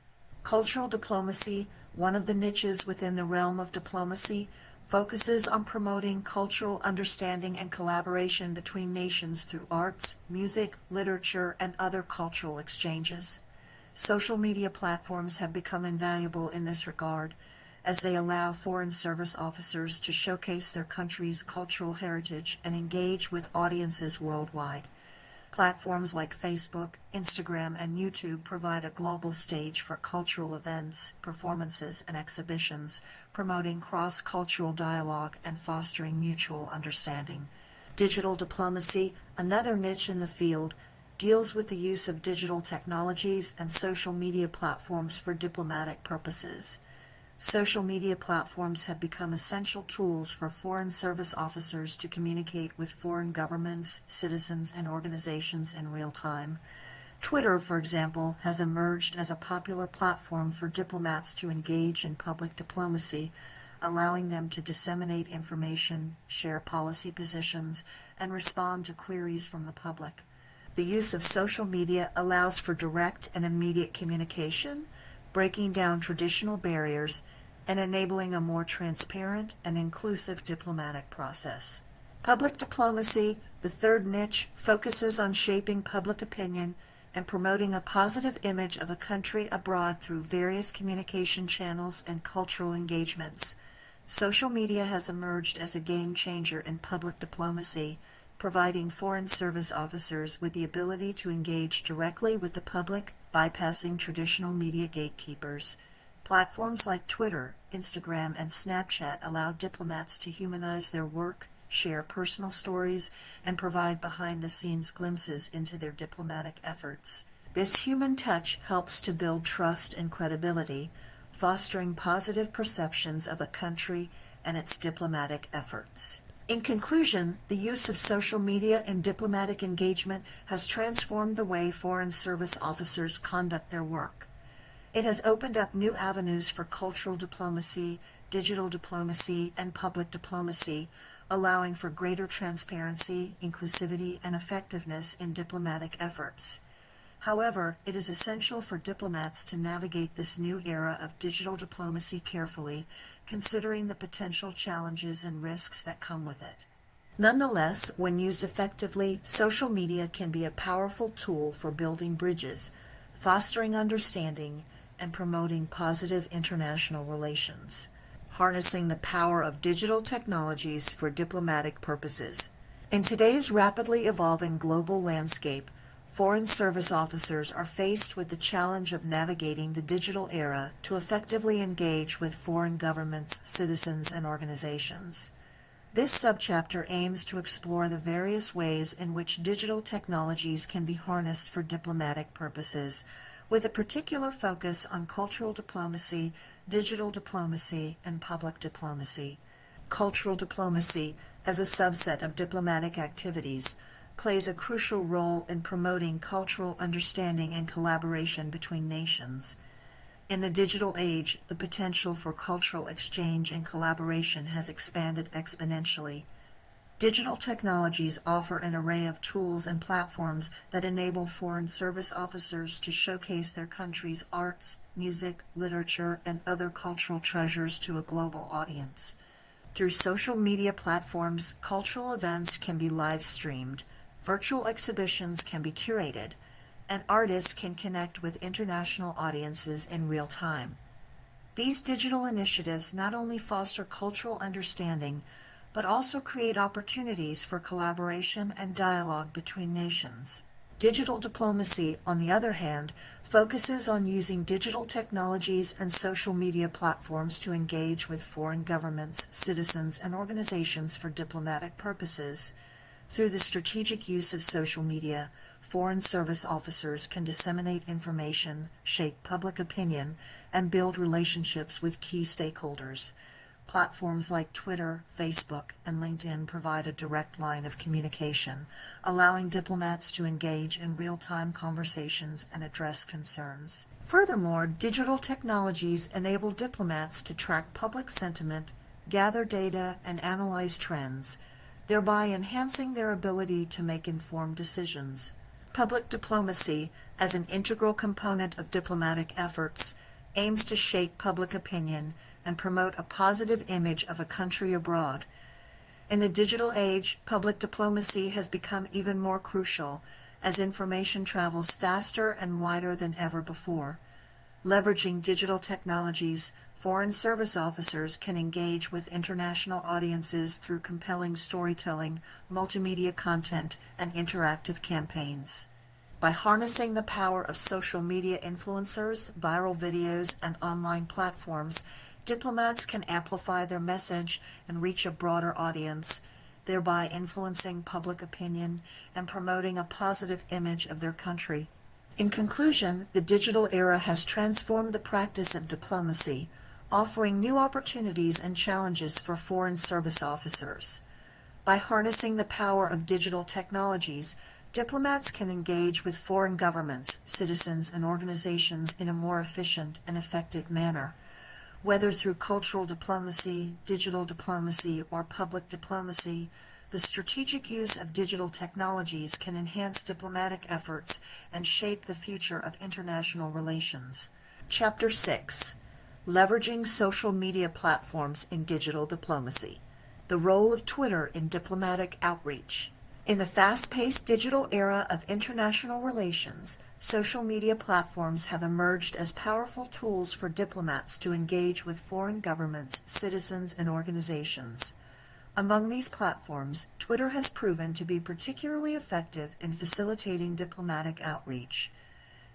Cultural diplomacy, one of the niches within the realm of diplomacy, focuses on promoting cultural understanding and collaboration between nations through arts, music, literature, and other cultural exchanges. Social media platforms have become invaluable in this regard, as they allow foreign service officers to showcase their country's cultural heritage and engage with audiences worldwide. Platforms like Facebook, Instagram, and YouTube provide a global stage for cultural events, performances, and exhibitions, promoting cross-cultural dialogue and fostering mutual understanding. Digital diplomacy, another niche in the field, deals with the use of digital technologies and social media platforms for diplomatic purposes. Social media platforms have become essential tools for foreign service officers to communicate with foreign governments, citizens, and organizations in real time. Twitter, for example, has emerged as a popular platform for diplomats to engage in public diplomacy, allowing them to disseminate information, share policy positions, and respond to queries from the public. The use of social media allows for direct and immediate communication, breaking down traditional barriers, and enabling a more transparent and inclusive diplomatic process. Public diplomacy, the third niche, focuses on shaping public opinion and promoting a positive image of a country abroad through various communication channels and cultural engagements. Social media has emerged as a game changer in public diplomacy, providing Foreign Service officers with the ability to engage directly with the public, bypassing traditional media gatekeepers. Platforms like Twitter, Instagram, and Snapchat allow diplomats to humanize their work, share personal stories, and provide behind-the-scenes glimpses into their diplomatic efforts. This human touch helps to build trust and credibility, fostering positive perceptions of a country and its diplomatic efforts. In conclusion, the use of social media in diplomatic engagement has transformed the way Foreign Service officers conduct their work. It has opened up new avenues for cultural diplomacy, digital diplomacy, and public diplomacy, allowing for greater transparency, inclusivity, and effectiveness in diplomatic efforts. However, it is essential for diplomats to navigate this new era of digital diplomacy carefully, considering the potential challenges and risks that come with it. Nonetheless, when used effectively, social media can be a powerful tool for building bridges, fostering understanding, and promoting positive international relations. Harnessing the power of digital technologies for diplomatic purposes. In today's rapidly evolving global landscape, Foreign Service officers are faced with the challenge of navigating the digital era to effectively engage with foreign governments, citizens, and organizations. This subchapter aims to explore the various ways in which digital technologies can be harnessed for diplomatic purposes, with a particular focus on cultural diplomacy, digital diplomacy, and public diplomacy. Cultural diplomacy, as a subset of diplomatic activities, plays a crucial role in promoting cultural understanding and collaboration between nations. In the digital age, the potential for cultural exchange and collaboration has expanded exponentially. Digital technologies offer an array of tools and platforms that enable Foreign Service officers to showcase their country's arts, music, literature, and other cultural treasures to a global audience. Through social media platforms, cultural events can be live-streamed, virtual exhibitions can be curated, and artists can connect with international audiences in real time. These digital initiatives not only foster cultural understanding, but also create opportunities for collaboration and dialogue between nations. Digital diplomacy, on the other hand, focuses on using digital technologies and social media platforms to engage with foreign governments, citizens, and organizations for diplomatic purposes. Through the strategic use of social media, Foreign Service officers can disseminate information, shape public opinion, and build relationships with key stakeholders. Platforms like Twitter, Facebook, and LinkedIn provide a direct line of communication, allowing diplomats to engage in real-time conversations and address concerns. Furthermore, digital technologies enable diplomats to track public sentiment, gather data, and analyze trends, thereby enhancing their ability to make informed decisions. Public diplomacy, as an integral component of diplomatic efforts, aims to shape public opinion and promote a positive image of a country abroad. In the digital age, public diplomacy has become even more crucial as information travels faster and wider than ever before. Leveraging digital technologies, Foreign Service officers can engage with international audiences through compelling storytelling, multimedia content, and interactive campaigns. By harnessing the power of social media influencers, viral videos, and online platforms, diplomats can amplify their message and reach a broader audience, thereby influencing public opinion and promoting a positive image of their country. In conclusion, the digital era has transformed the practice of diplomacy, offering new opportunities and challenges for Foreign Service officers. By harnessing the power of digital technologies, diplomats can engage with foreign governments, citizens, and organizations in a more efficient and effective manner. Whether through cultural diplomacy, digital diplomacy, or public diplomacy, the strategic use of digital technologies can enhance diplomatic efforts and shape the future of international relations. Chapter 6. Leveraging social media platforms in digital diplomacy. The role of Twitter in diplomatic outreach. In the fast-paced digital era of international relations, social media platforms have emerged as powerful tools for diplomats to engage with foreign governments, citizens, and organizations. Among these platforms, Twitter has proven to be particularly effective in facilitating diplomatic outreach.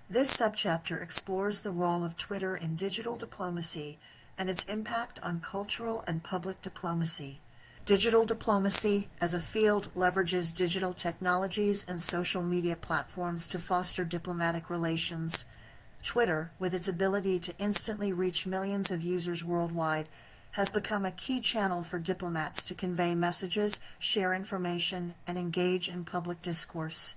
This subchapter explores the role of Twitter in digital diplomacy and its impact on cultural and public diplomacy. Digital diplomacy as a field leverages digital technologies and social media platforms to foster diplomatic relations. Twitter, with its ability to instantly reach millions of users worldwide, has become a key channel for diplomats to convey messages, share information, and engage in public discourse.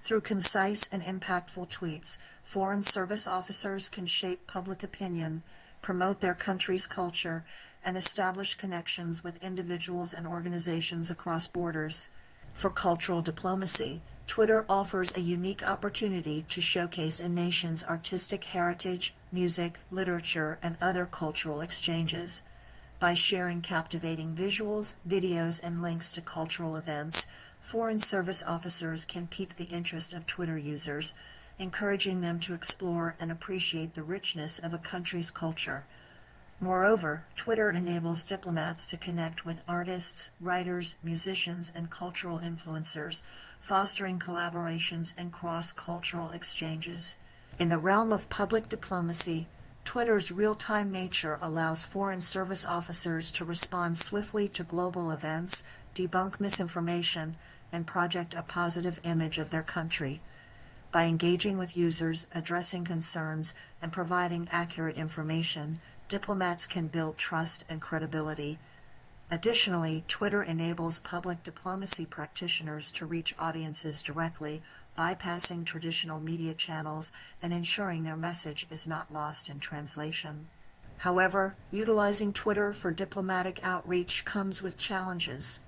Through concise and impactful tweets, foreign service officers can shape public opinion, promote their country's culture, and establish connections with individuals and organizations across borders. For cultural diplomacy, Twitter offers a unique opportunity to showcase a nation's artistic heritage, music, literature, and other cultural exchanges. By sharing captivating visuals, videos, and links to cultural events, foreign service officers can pique the interest of Twitter users, encouraging them to explore and appreciate the richness of a country's culture. Moreover, Twitter enables diplomats to connect with artists, writers, musicians, and cultural influencers, fostering collaborations and cross-cultural exchanges. In the realm of public diplomacy, Twitter's real-time nature allows foreign service officers to respond swiftly to global events, debunk misinformation, and project a positive image of their country. By engaging with users, addressing concerns, and providing accurate information, diplomats can build trust and credibility. Additionally, Twitter enables public diplomacy practitioners to reach audiences directly, bypassing traditional media channels and ensuring their message is not lost in translation. However, utilizing Twitter for diplomatic outreach comes with challenges.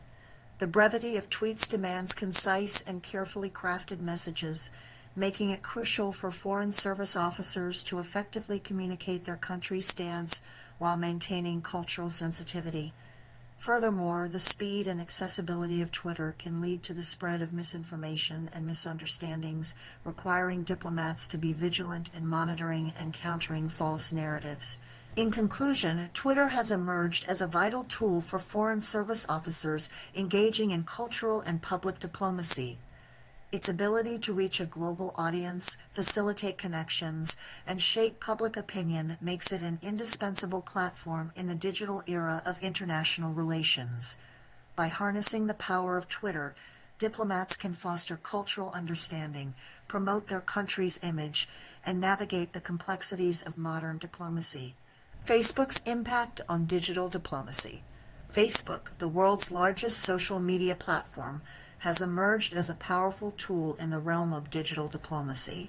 The brevity of tweets demands concise and carefully crafted messages, making it crucial for foreign service officers to effectively communicate their country's stance while maintaining cultural sensitivity. Furthermore, the speed and accessibility of Twitter can lead to the spread of misinformation and misunderstandings, requiring diplomats to be vigilant in monitoring and countering false narratives. In conclusion, Twitter has emerged as a vital tool for foreign service officers engaging in cultural and public diplomacy. Its ability to reach a global audience, facilitate connections, and shape public opinion makes it an indispensable platform in the digital era of international relations. By harnessing the power of Twitter, diplomats can foster cultural understanding, promote their country's image, and navigate the complexities of modern diplomacy. Facebook's impact on digital diplomacy. Facebook, the world's largest social media platform, has emerged as a powerful tool in the realm of digital diplomacy.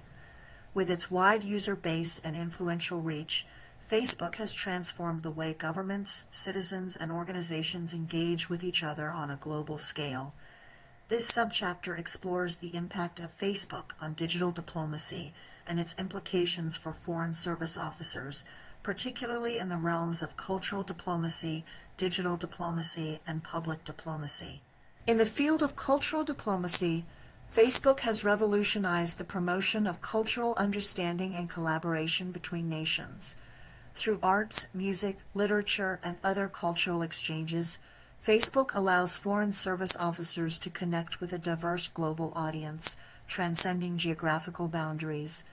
With its wide user base and influential reach, Facebook has transformed the way governments, citizens, and organizations engage with each other on a global scale. This subchapter explores the impact of Facebook on digital diplomacy and its implications for foreign service officers, particularly in the realms of cultural diplomacy, digital diplomacy, and public diplomacy. In the field of cultural diplomacy, Facebook has revolutionized the promotion of cultural understanding and collaboration between nations. Through arts, music, literature, and other cultural exchanges, Facebook allows foreign service officers to connect with a diverse global audience, transcending geographical boundaries.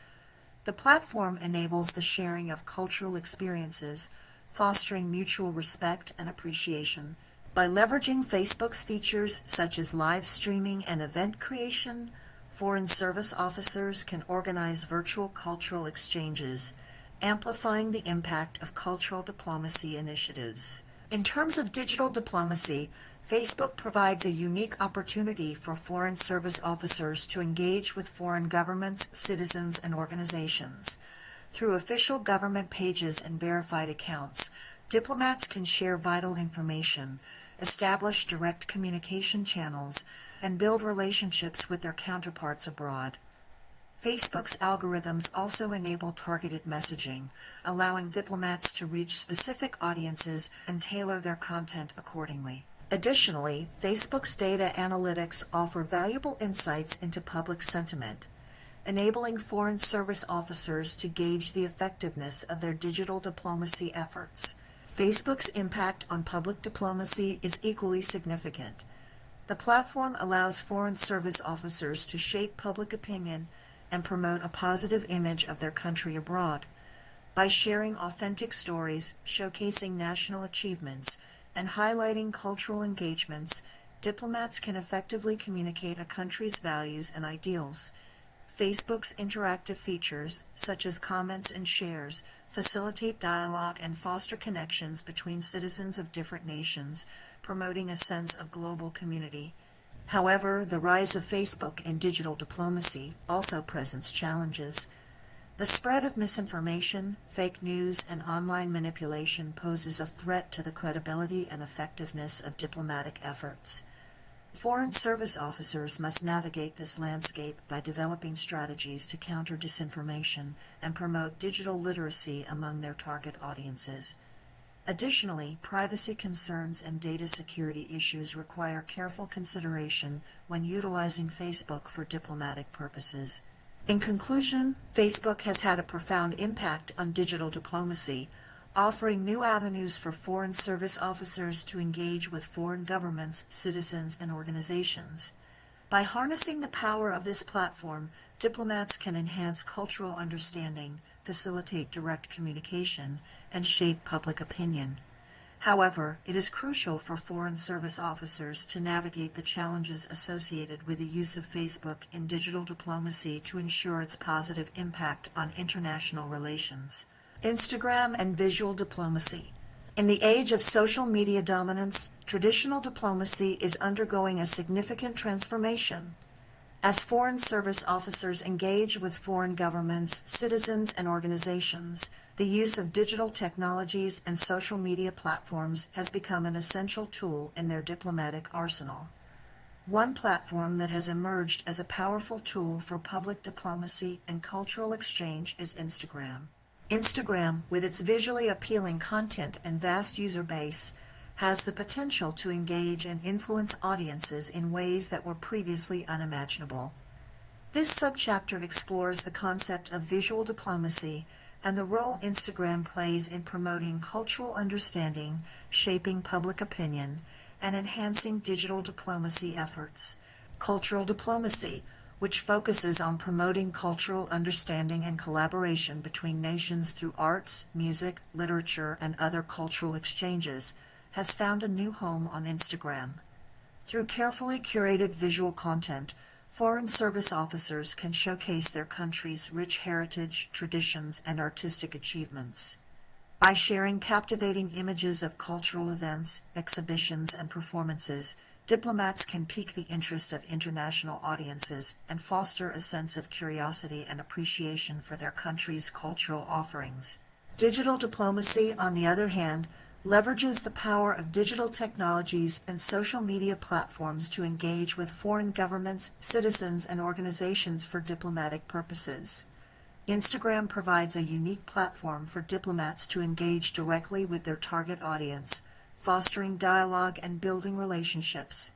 The platform enables the sharing of cultural experiences, fostering mutual respect and appreciation. By leveraging Facebook's features such as live streaming and event creation, foreign service officers can organize virtual cultural exchanges, amplifying the impact of cultural diplomacy initiatives. In terms of digital diplomacy, Facebook provides a unique opportunity for foreign service officers to engage with foreign governments, citizens, and organizations. Through official government pages and verified accounts, diplomats can share vital information, establish direct communication channels, and build relationships with their counterparts abroad. Facebook's algorithms also enable targeted messaging, allowing diplomats to reach specific audiences and tailor their content accordingly. Additionally, Facebook's data analytics offer valuable insights into public sentiment, enabling Foreign Service officers to gauge the effectiveness of their digital diplomacy efforts. Facebook's impact on public diplomacy is equally significant. The platform allows Foreign Service officers to shape public opinion and promote a positive image of their country abroad. By sharing authentic stories, showcasing national achievements, and highlighting cultural engagements, diplomats can effectively communicate a country's values and ideals. Facebook's interactive features, such as comments and shares, facilitate dialogue and foster connections between citizens of different nations, promoting a sense of global community. However, the rise of Facebook and digital diplomacy also presents challenges. The spread of misinformation, fake news, and online manipulation poses a threat to the credibility and effectiveness of diplomatic efforts. Foreign Service officers must navigate this landscape by developing strategies to counter disinformation and promote digital literacy among their target audiences. Additionally, privacy concerns and data security issues require careful consideration when utilizing Facebook for diplomatic purposes. In conclusion, Facebook has had a profound impact on digital diplomacy, offering new avenues for Foreign Service officers to engage with foreign governments, citizens, and organizations. By harnessing the power of this platform, diplomats can enhance cultural understanding, facilitate direct communication, and shape public opinion. However, it is crucial for Foreign Service officers to navigate the challenges associated with the use of Facebook in digital diplomacy to ensure its positive impact on international relations. Instagram and visual diplomacy. In the age of social media dominance, traditional diplomacy is undergoing a significant transformation. As Foreign Service officers engage with foreign governments, citizens, and organizations, the use of digital technologies and social media platforms has become an essential tool in their diplomatic arsenal. One platform that has emerged as a powerful tool for public diplomacy and cultural exchange is Instagram. Instagram, with its visually appealing content and vast user base, has the potential to engage and influence audiences in ways that were previously unimaginable. This subchapter explores the concept of visual diplomacy and the role Instagram plays in promoting cultural understanding, shaping public opinion, and enhancing digital diplomacy efforts. Cultural diplomacy, which focuses on promoting cultural understanding and collaboration between nations through arts, music, literature, and other cultural exchanges, has found a new home on Instagram. Through carefully curated visual content, Foreign Service officers can showcase their country's rich heritage, traditions, and artistic achievements. By sharing captivating images of cultural events, exhibitions, and performances, diplomats can pique the interest of international audiences and foster a sense of curiosity and appreciation for their country's cultural offerings. Digital diplomacy, on the other hand, leverages the power of digital technologies and social media platforms to engage with foreign governments, citizens, and organizations for diplomatic purposes. Instagram provides a unique platform for diplomats to engage directly with their target audience, fostering dialogue and building relationships.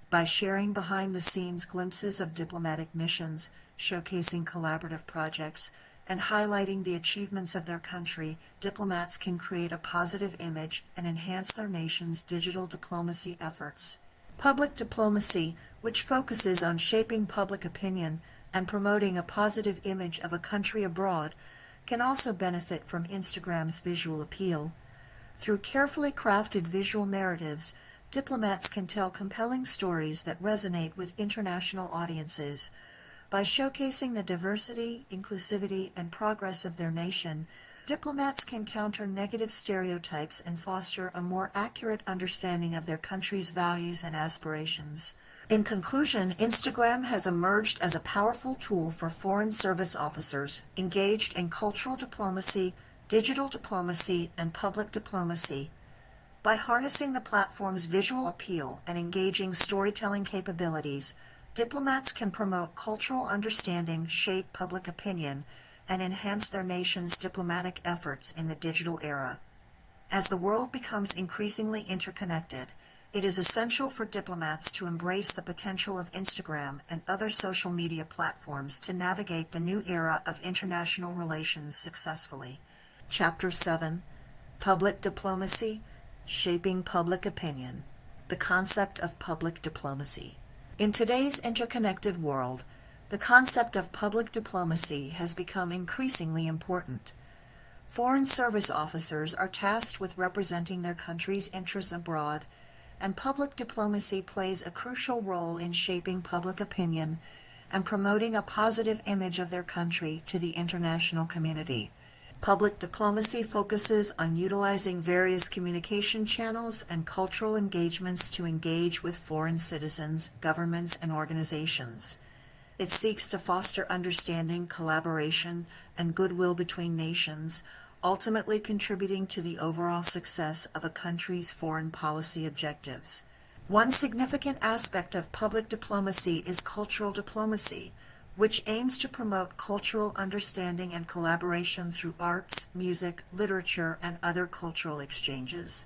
By sharing behind-the-scenes glimpses of diplomatic missions, showcasing collaborative projects, and highlighting the achievements of their country, diplomats can create a positive image and enhance their nation's digital diplomacy efforts. Public diplomacy, which focuses on shaping public opinion and promoting a positive image of a country abroad, can also benefit from Instagram's visual appeal. Through carefully crafted visual narratives, diplomats can tell compelling stories that resonate with international audiences. By showcasing the diversity, inclusivity, and progress of their nation, diplomats can counter negative stereotypes and foster a more accurate understanding of their country's values and aspirations. In conclusion, Instagram has emerged as a powerful tool for Foreign Service officers engaged in cultural diplomacy, digital diplomacy, and public diplomacy. By harnessing the platform's visual appeal and engaging storytelling capabilities, Diplomats can promote cultural understanding, shape public opinion, and enhance their nation's diplomatic efforts in the digital era. As the world becomes increasingly interconnected, it is essential for diplomats to embrace the potential of Instagram and other social media platforms to navigate the new era of international relations successfully. Chapter 7: Public Diplomacy, Shaping Public Opinion. The concept of public diplomacy. In today's interconnected world, the concept of public diplomacy has become increasingly important. Foreign service officers are tasked with representing their country's interests abroad, and public diplomacy plays a crucial role in shaping public opinion and promoting a positive image of their country to the international community. Public diplomacy focuses on utilizing various communication channels and cultural engagements to engage with foreign citizens, governments, and organizations. It seeks to foster understanding, collaboration, and goodwill between nations, ultimately contributing to the overall success of a country's foreign policy objectives. One significant aspect of public diplomacy is cultural diplomacy, which aims to promote cultural understanding and collaboration through arts, music, literature, and other cultural exchanges.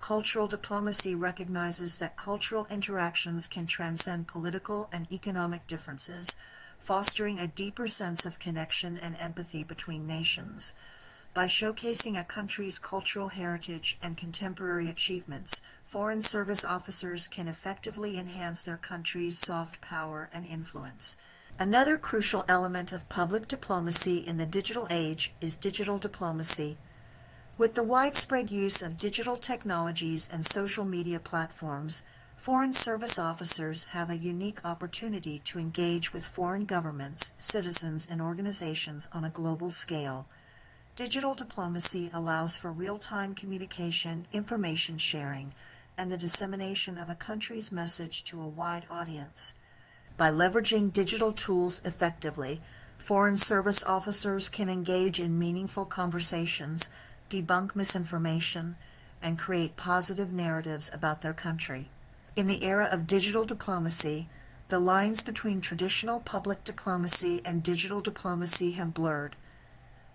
Cultural diplomacy recognizes that cultural interactions can transcend political and economic differences, fostering a deeper sense of connection and empathy between nations. By showcasing a country's cultural heritage and contemporary achievements, foreign service officers can effectively enhance their country's soft power and influence. Another crucial element of public diplomacy in the digital age is digital diplomacy. With the widespread use of digital technologies and social media platforms, foreign service officers have a unique opportunity to engage with foreign governments, citizens, and organizations on a global scale. Digital diplomacy allows for real-time communication, information sharing, and the dissemination of a country's message to a wide audience. By leveraging digital tools effectively, foreign service officers can engage in meaningful conversations, debunk misinformation, and create positive narratives about their country. In the era of digital diplomacy, the lines between traditional public diplomacy and digital diplomacy have blurred.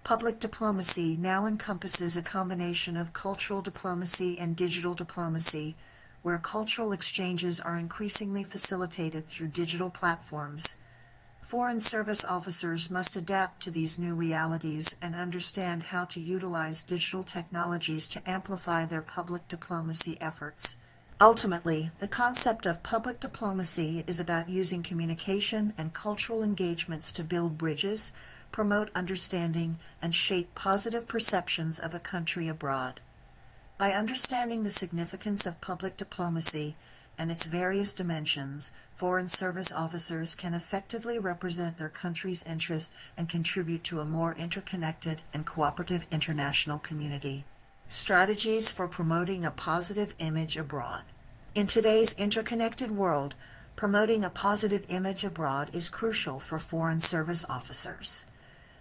Public diplomacy now encompasses a combination of cultural diplomacy and digital diplomacy, where cultural exchanges are increasingly facilitated through digital platforms. Foreign service officers must adapt to these new realities and understand how to utilize digital technologies to amplify their public diplomacy efforts. Ultimately, the concept of public diplomacy is about using communication and cultural engagements to build bridges, promote understanding, and shape positive perceptions of a country abroad. By understanding the significance of public diplomacy and its various dimensions, foreign service officers can effectively represent their country's interests and contribute to a more interconnected and cooperative international community. Strategies for promoting a positive image abroad. In today's interconnected world, promoting a positive image abroad is crucial for foreign service officers.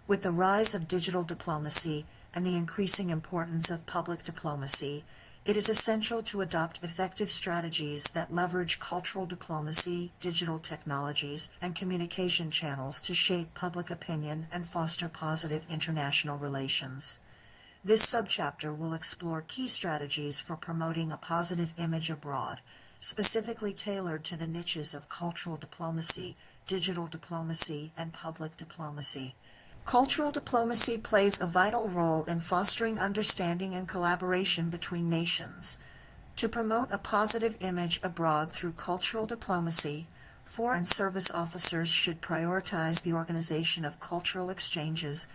With the rise of digital diplomacy and the increasing importance of public diplomacy, it is essential to adopt effective strategies that leverage cultural diplomacy, digital technologies, and communication channels to shape public opinion and foster positive international relations. This subchapter will explore key strategies for promoting a positive image abroad, specifically tailored to the niches of cultural diplomacy, digital diplomacy, and public diplomacy. Cultural diplomacy plays a vital role in fostering understanding and collaboration between nations. To promote a positive image abroad through cultural diplomacy, foreign service officers should prioritize the organization of cultural exchanges,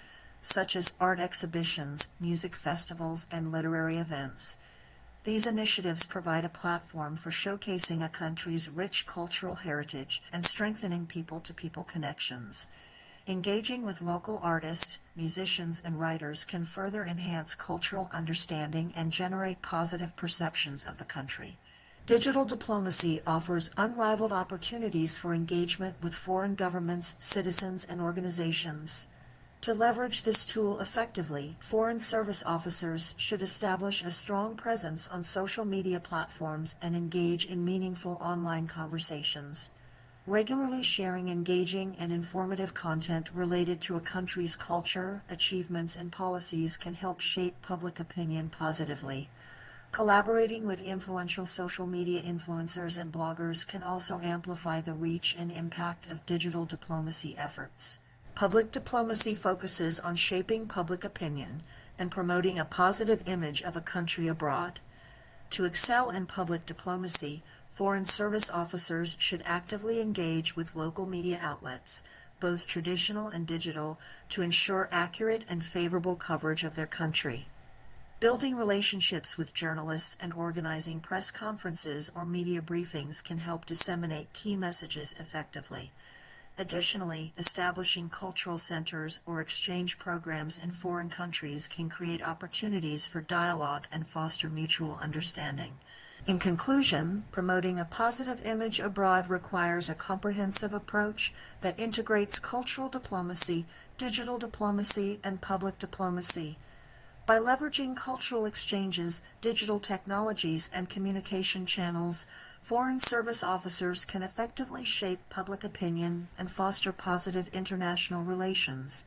such as art exhibitions, music festivals, and literary events. These initiatives provide a platform for showcasing a country's rich cultural heritage and strengthening people-to-people connections. Engaging with local artists, musicians, and writers can further enhance cultural understanding and generate positive perceptions of the country. Digital diplomacy offers unrivaled opportunities for engagement with foreign governments, citizens, and organizations. To leverage this tool effectively, foreign service officers should establish a strong presence on social media platforms and engage in meaningful online conversations. Regularly sharing engaging and informative content related to a country's culture, achievements, and policies can help shape public opinion positively. Collaborating with influential social media influencers and bloggers can also amplify the reach and impact of digital diplomacy efforts. Public diplomacy focuses on shaping public opinion and promoting a positive image of a country abroad. To excel in public diplomacy, Foreign Service officers should actively engage with local media outlets, both traditional and digital, to ensure accurate and favorable coverage of their country. Building relationships with journalists and organizing press conferences or media briefings can help disseminate key messages effectively. Additionally, establishing cultural centers or exchange programs in foreign countries can create opportunities for dialogue and foster mutual understanding. In conclusion, promoting a positive image abroad requires a comprehensive approach that integrates cultural diplomacy, digital diplomacy, and public diplomacy. By leveraging cultural exchanges, digital technologies, and communication channels, Foreign Service officers can effectively shape public opinion and foster positive international relations.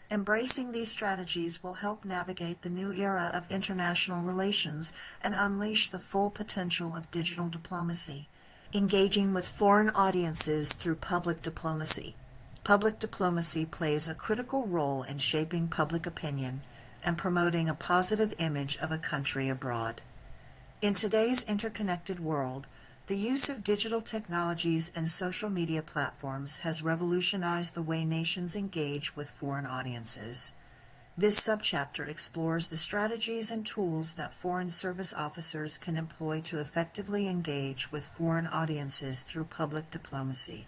Embracing these strategies will help navigate the new era of international relations and unleash the full potential of digital diplomacy. Engaging with foreign audiences through public diplomacy. Public diplomacy plays a critical role in shaping public opinion and promoting a positive image of a country abroad. In today's interconnected world, the use of digital technologies and social media platforms has revolutionized the way nations engage with foreign audiences. This subchapter explores the strategies and tools that Foreign Service officers can employ to effectively engage with foreign audiences through public diplomacy.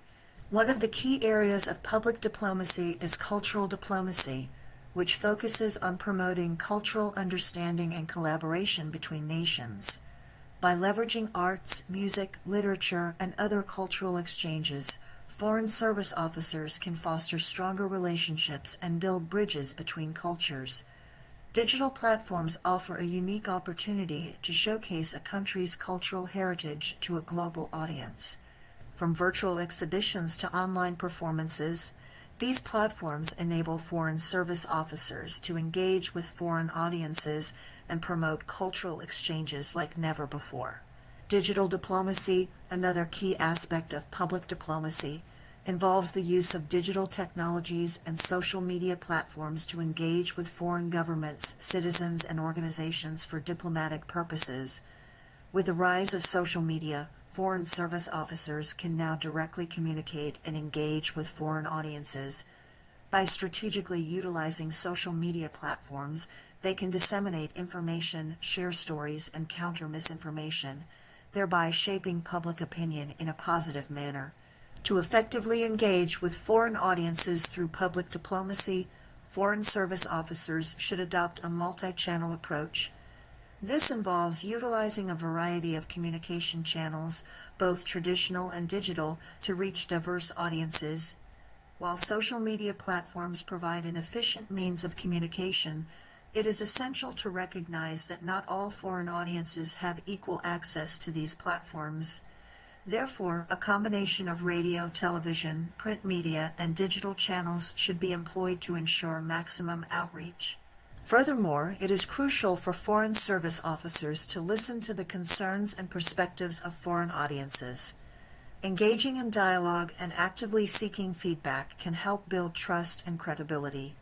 One of the key areas of public diplomacy is cultural diplomacy, which focuses on promoting cultural understanding and collaboration between nations. By leveraging arts, music, literature, and other cultural exchanges, Foreign Service officers can foster stronger relationships and build bridges between cultures. Digital platforms offer a unique opportunity to showcase a country's cultural heritage to a global audience. From virtual exhibitions to online performances, these platforms enable Foreign Service officers to engage with foreign audiences and promote cultural exchanges like never before. Digital diplomacy, another key aspect of public diplomacy, involves the use of digital technologies and social media platforms to engage with foreign governments, citizens, and organizations for diplomatic purposes. With the rise of social media, Foreign Service officers can now directly communicate and engage with foreign audiences. By strategically utilizing social media platforms, they can disseminate information, share stories, and counter misinformation, thereby shaping public opinion in a positive manner. To effectively engage with foreign audiences through public diplomacy, Foreign Service officers should adopt a multi-channel approach. This involves utilizing a variety of communication channels, both traditional and digital, to reach diverse audiences. While social media platforms provide an efficient means of communication, it is essential to recognize that not all foreign audiences have equal access to these platforms. Therefore, a combination of radio, television, print media, and digital channels should be employed to ensure maximum outreach. Furthermore, it is crucial for Foreign Service officers to listen to the concerns and perspectives of foreign audiences. Engaging in dialogue and actively seeking feedback can help build trust and credibility.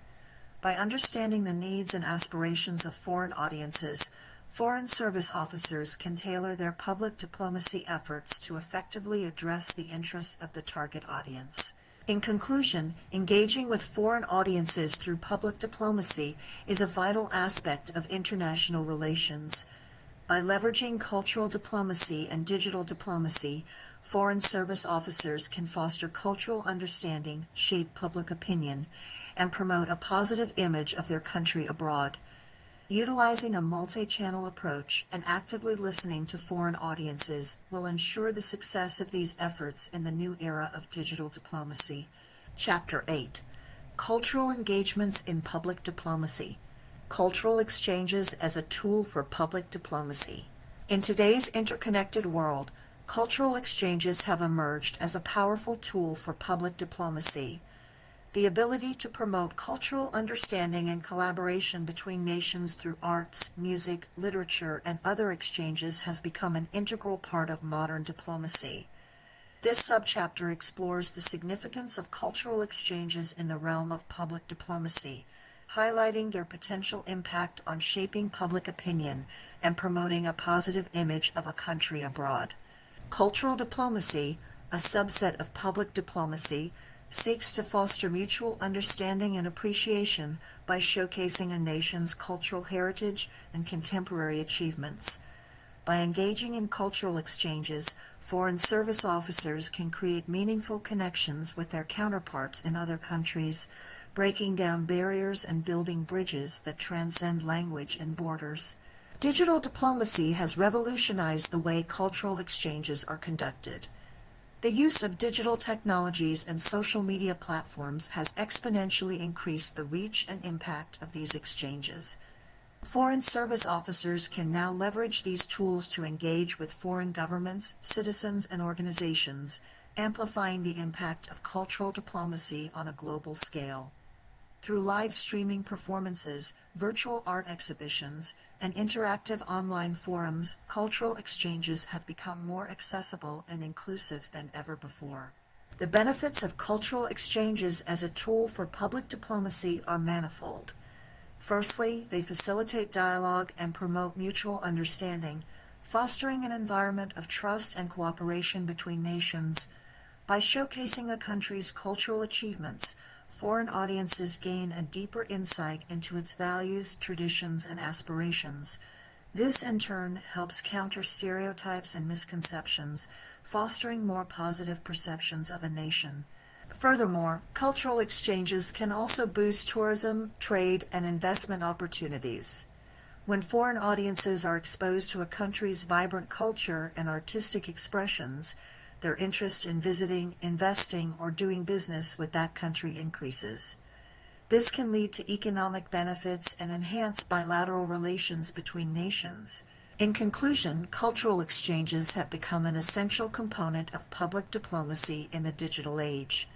By understanding the needs and aspirations of foreign audiences, Foreign Service officers can tailor their public diplomacy efforts to effectively address the interests of the target audience. In conclusion, engaging with foreign audiences through public diplomacy is a vital aspect of international relations. By leveraging cultural diplomacy and digital diplomacy, Foreign Service officers can foster cultural understanding, shape public opinion, and promote a positive image of their country abroad. Utilizing a multi-channel approach and actively listening to foreign audiences will ensure the success of these efforts in the new era of digital diplomacy. Chapter 8. Cultural Engagements in Public Diplomacy. Cultural Exchanges as a Tool for Public Diplomacy. In today's interconnected world, cultural exchanges have emerged as a powerful tool for public diplomacy. The ability to promote cultural understanding and collaboration between nations through arts, music, literature, and other exchanges has become an integral part of modern diplomacy. This subchapter explores the significance of cultural exchanges in the realm of public diplomacy, highlighting their potential impact on shaping public opinion and promoting a positive image of a country abroad. Cultural diplomacy, a subset of public diplomacy, seeks to foster mutual understanding and appreciation by showcasing a nation's cultural heritage and contemporary achievements. By engaging in cultural exchanges, foreign service officers can create meaningful connections with their counterparts in other countries, breaking down barriers and building bridges that transcend language and borders. Digital diplomacy has revolutionized the way cultural exchanges are conducted. The use of digital technologies and social media platforms has exponentially increased the reach and impact of these exchanges. Foreign service officers can now leverage these tools to engage with foreign governments, citizens, and organizations, amplifying the impact of cultural diplomacy on a global scale. Through live streaming performances, virtual art exhibitions, and interactive online forums, cultural exchanges have become more accessible and inclusive than ever before. The benefits of cultural exchanges as a tool for public diplomacy are manifold. Firstly, they facilitate dialogue and promote mutual understanding, fostering an environment of trust and cooperation between nations. By showcasing a country's cultural achievements, foreign audiences gain a deeper insight into its values, traditions, and aspirations. This, in turn, helps counter stereotypes and misconceptions, fostering more positive perceptions of a nation. Furthermore, cultural exchanges can also boost tourism, trade, and investment opportunities. When foreign audiences are exposed to a country's vibrant culture and artistic expressions, their interest in visiting, investing, or doing business with that country increases. This can lead to economic benefits and enhance bilateral relations between nations. In conclusion, cultural exchanges have become an essential component of public diplomacy in the digital age.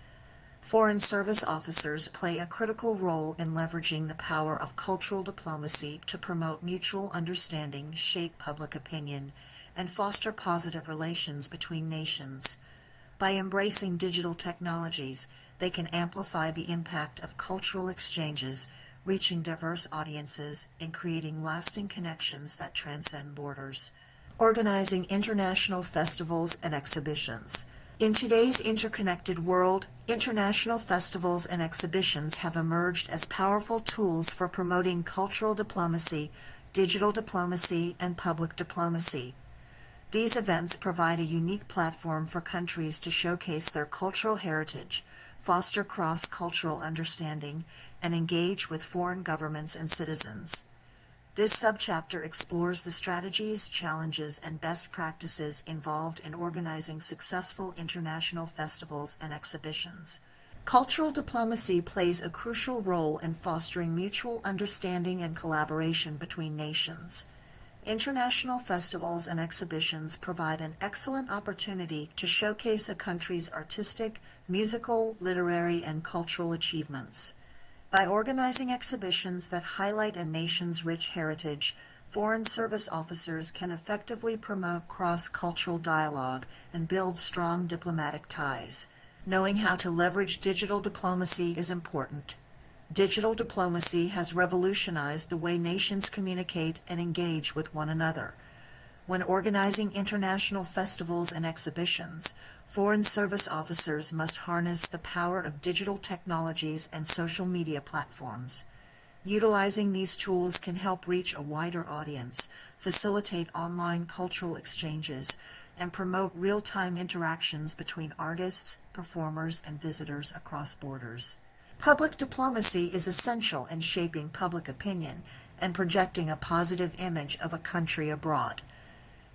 Foreign service officers play a critical role in leveraging the power of cultural diplomacy to promote mutual understanding, shape public opinion, and foster positive relations between nations. By embracing digital technologies, they can amplify the impact of cultural exchanges, reaching diverse audiences and creating lasting connections that transcend borders. Organizing international festivals and exhibitions. In today's interconnected world, international festivals and exhibitions have emerged as powerful tools for promoting cultural diplomacy, digital diplomacy, and public diplomacy. These events provide a unique platform for countries to showcase their cultural heritage, foster cross-cultural understanding, and engage with foreign governments and citizens. This subchapter explores the strategies, challenges, and best practices involved in organizing successful international festivals and exhibitions. Cultural diplomacy plays a crucial role in fostering mutual understanding and collaboration between nations. International festivals and exhibitions provide an excellent opportunity to showcase a country's artistic, musical, literary, and cultural achievements. By organizing exhibitions that highlight a nation's rich heritage, foreign service officers can effectively promote cross-cultural dialogue and build strong diplomatic ties. Knowing how to leverage digital diplomacy is important. Digital diplomacy has revolutionized the way nations communicate and engage with one another. When organizing international festivals and exhibitions, foreign service officers must harness the power of digital technologies and social media platforms. Utilizing these tools can help reach a wider audience, facilitate online cultural exchanges, and promote real-time interactions between artists, performers, and visitors across borders. Public diplomacy is essential in shaping public opinion and projecting a positive image of a country abroad.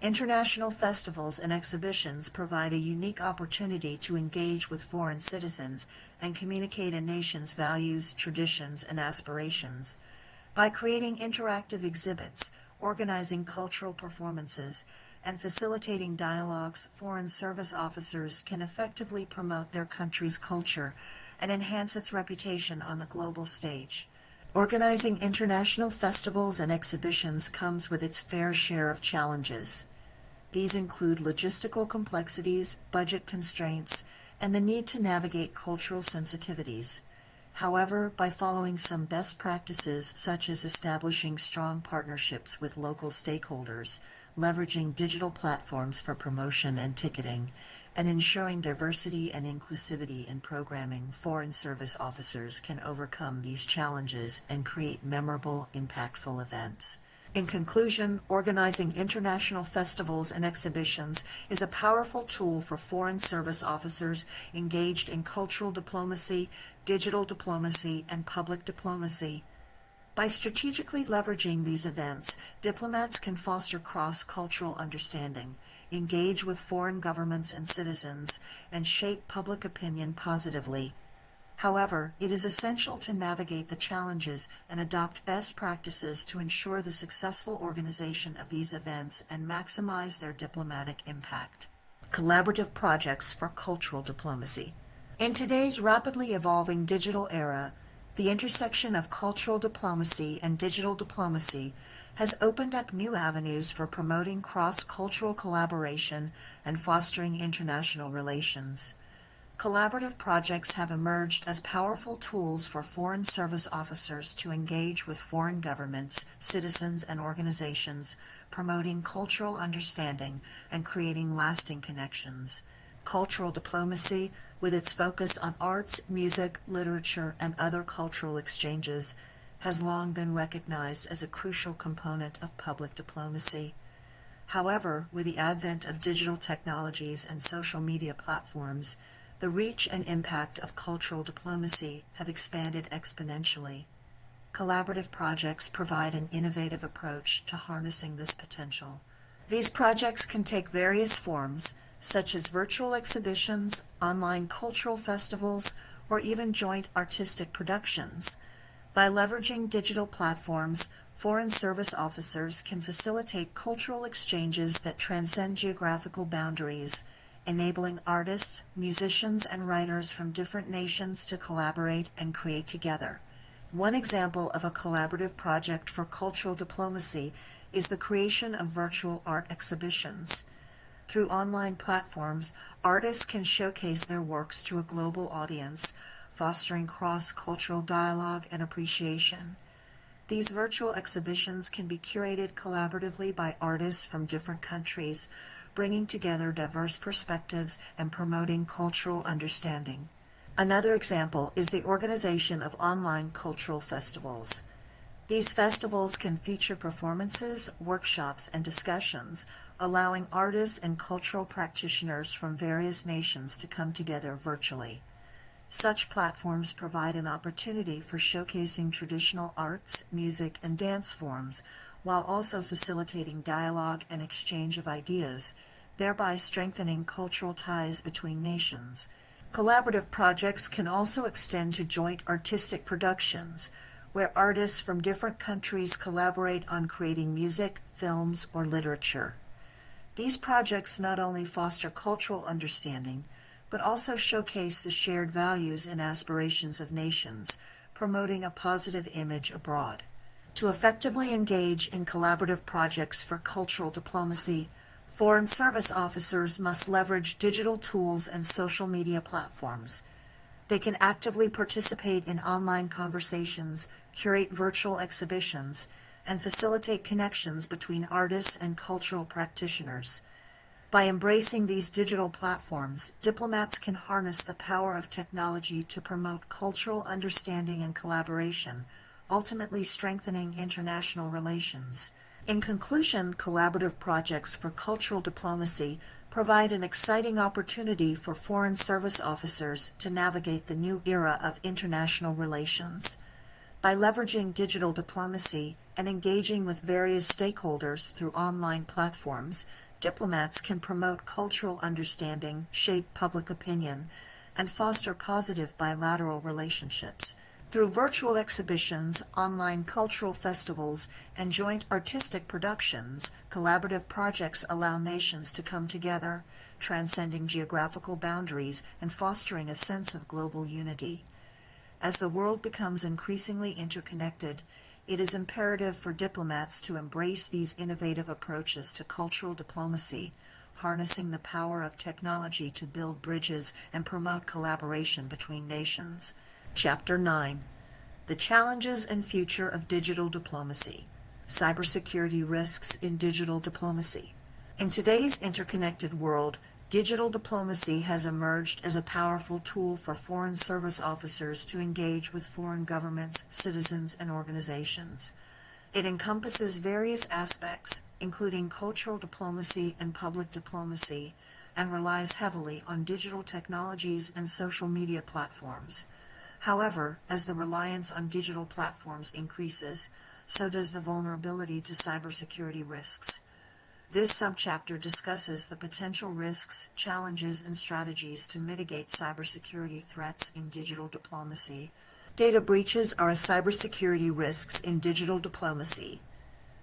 International festivals and exhibitions provide a unique opportunity to engage with foreign citizens and communicate a nation's values, traditions, and aspirations. By creating interactive exhibits, organizing cultural performances, and facilitating dialogues, foreign service officers can effectively promote their country's culture and enhance its reputation on the global stage. Organizing international festivals and exhibitions comes with its fair share of challenges. These include logistical complexities, budget constraints, and the need to navigate cultural sensitivities. However, by following some best practices such as establishing strong partnerships with local stakeholders, leveraging digital platforms for promotion and ticketing, and ensuring diversity and inclusivity in programming, foreign service officers can overcome these challenges and create memorable, impactful events. In conclusion, organizing international festivals and exhibitions is a powerful tool for foreign service officers engaged in cultural diplomacy, digital diplomacy, and public diplomacy. By strategically leveraging these events, diplomats can foster cross-cultural understanding, engage with foreign governments and citizens, and shape public opinion positively. However, it is essential to navigate the challenges and adopt best practices to ensure the successful organization of these events and maximize their diplomatic impact. Collaborative projects for cultural diplomacy. In today's rapidly evolving digital era, the intersection of cultural diplomacy and digital diplomacy has opened up new avenues for promoting cross-cultural collaboration and fostering international relations. Collaborative projects have emerged as powerful tools for foreign service officers to engage with foreign governments, citizens, and organizations, promoting cultural understanding and creating lasting connections. Cultural diplomacy, with its focus on arts, music, literature, and other cultural exchanges, has long been recognized as a crucial component of public diplomacy. However, with the advent of digital technologies and social media platforms, the reach and impact of cultural diplomacy have expanded exponentially. Collaborative projects provide an innovative approach to harnessing this potential. These projects can take various forms, such as virtual exhibitions, online cultural festivals, or even joint artistic productions. By leveraging digital platforms, foreign service officers can facilitate cultural exchanges that transcend geographical boundaries, enabling artists, musicians, and writers from different nations to collaborate and create together. One example of a collaborative project for cultural diplomacy is the creation of virtual art exhibitions. Through online platforms, artists can showcase their works to a global audience, fostering cross-cultural dialogue and appreciation. These virtual exhibitions can be curated collaboratively by artists from different countries, bringing together diverse perspectives and promoting cultural understanding. Another example is the organization of online cultural festivals. These festivals can feature performances, workshops, and discussions, allowing artists and cultural practitioners from various nations to come together virtually. Such platforms provide an opportunity for showcasing traditional arts, music, and dance forms, while also facilitating dialogue and exchange of ideas, thereby strengthening cultural ties between nations. Collaborative projects can also extend to joint artistic productions, where artists from different countries collaborate on creating music, films, or literature. These projects not only foster cultural understanding, but also showcase the shared values and aspirations of nations, promoting a positive image abroad. To effectively engage in collaborative projects for cultural diplomacy, foreign service officers must leverage digital tools and social media platforms. They can actively participate in online conversations, curate virtual exhibitions, and facilitate connections between artists and cultural practitioners. By embracing these digital platforms, diplomats can harness the power of technology to promote cultural understanding and collaboration, ultimately strengthening international relations. In conclusion, collaborative projects for cultural diplomacy provide an exciting opportunity for foreign service officers to navigate the new era of international relations. By leveraging digital diplomacy and engaging with various stakeholders through online platforms, diplomats can promote cultural understanding, shape public opinion, and foster positive bilateral relationships. Through virtual exhibitions, online cultural festivals, and joint artistic productions, collaborative projects allow nations to come together, transcending geographical boundaries and fostering a sense of global unity. As the world becomes increasingly interconnected, it is imperative for diplomats to embrace these innovative approaches to cultural diplomacy, harnessing the power of technology to build bridges and promote collaboration between nations. Chapter 9: The Challenges and Future of Digital Diplomacy. Cybersecurity Risks in Digital Diplomacy. In today's interconnected world, digital diplomacy has emerged as a powerful tool for foreign service officers to engage with foreign governments, citizens, and organizations. It encompasses various aspects, including cultural diplomacy and public diplomacy, and relies heavily on digital technologies and social media platforms. However, as the reliance on digital platforms increases, so does the vulnerability to cybersecurity risks. This subchapter discusses the potential risks, challenges, and strategies to mitigate cybersecurity threats in digital diplomacy. Data breaches are cybersecurity risks in digital diplomacy.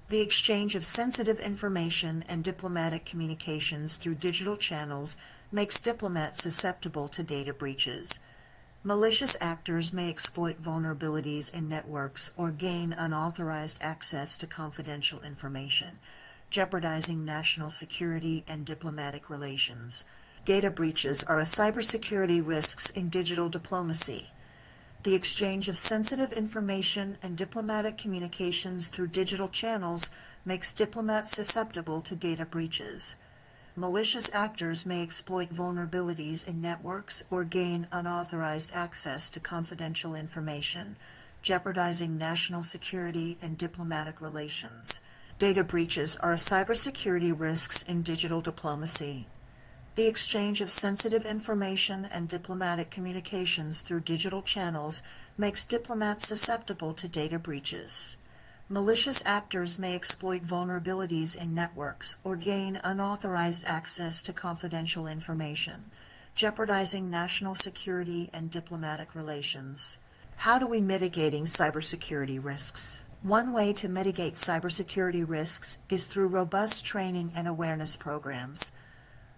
The exchange of sensitive information and diplomatic communications through digital channels makes diplomats susceptible to data breaches. Malicious actors may exploit vulnerabilities in networks or gain unauthorized access to confidential information, jeopardizing national security and diplomatic relations. Data breaches are cybersecurity risks in digital diplomacy. The exchange of sensitive information and diplomatic communications through digital channels makes diplomats susceptible to data breaches. Malicious actors may exploit vulnerabilities in networks or gain unauthorized access to confidential information, jeopardizing national security and diplomatic relations. Data breaches are cybersecurity risks in digital diplomacy. The exchange of sensitive information and diplomatic communications through digital channels makes diplomats susceptible to data breaches. Malicious actors may exploit vulnerabilities in networks or gain unauthorized access to confidential information, jeopardizing national security and diplomatic relations. How do we mitigating cybersecurity risks? One way to mitigate cybersecurity risks is through robust training and awareness programs.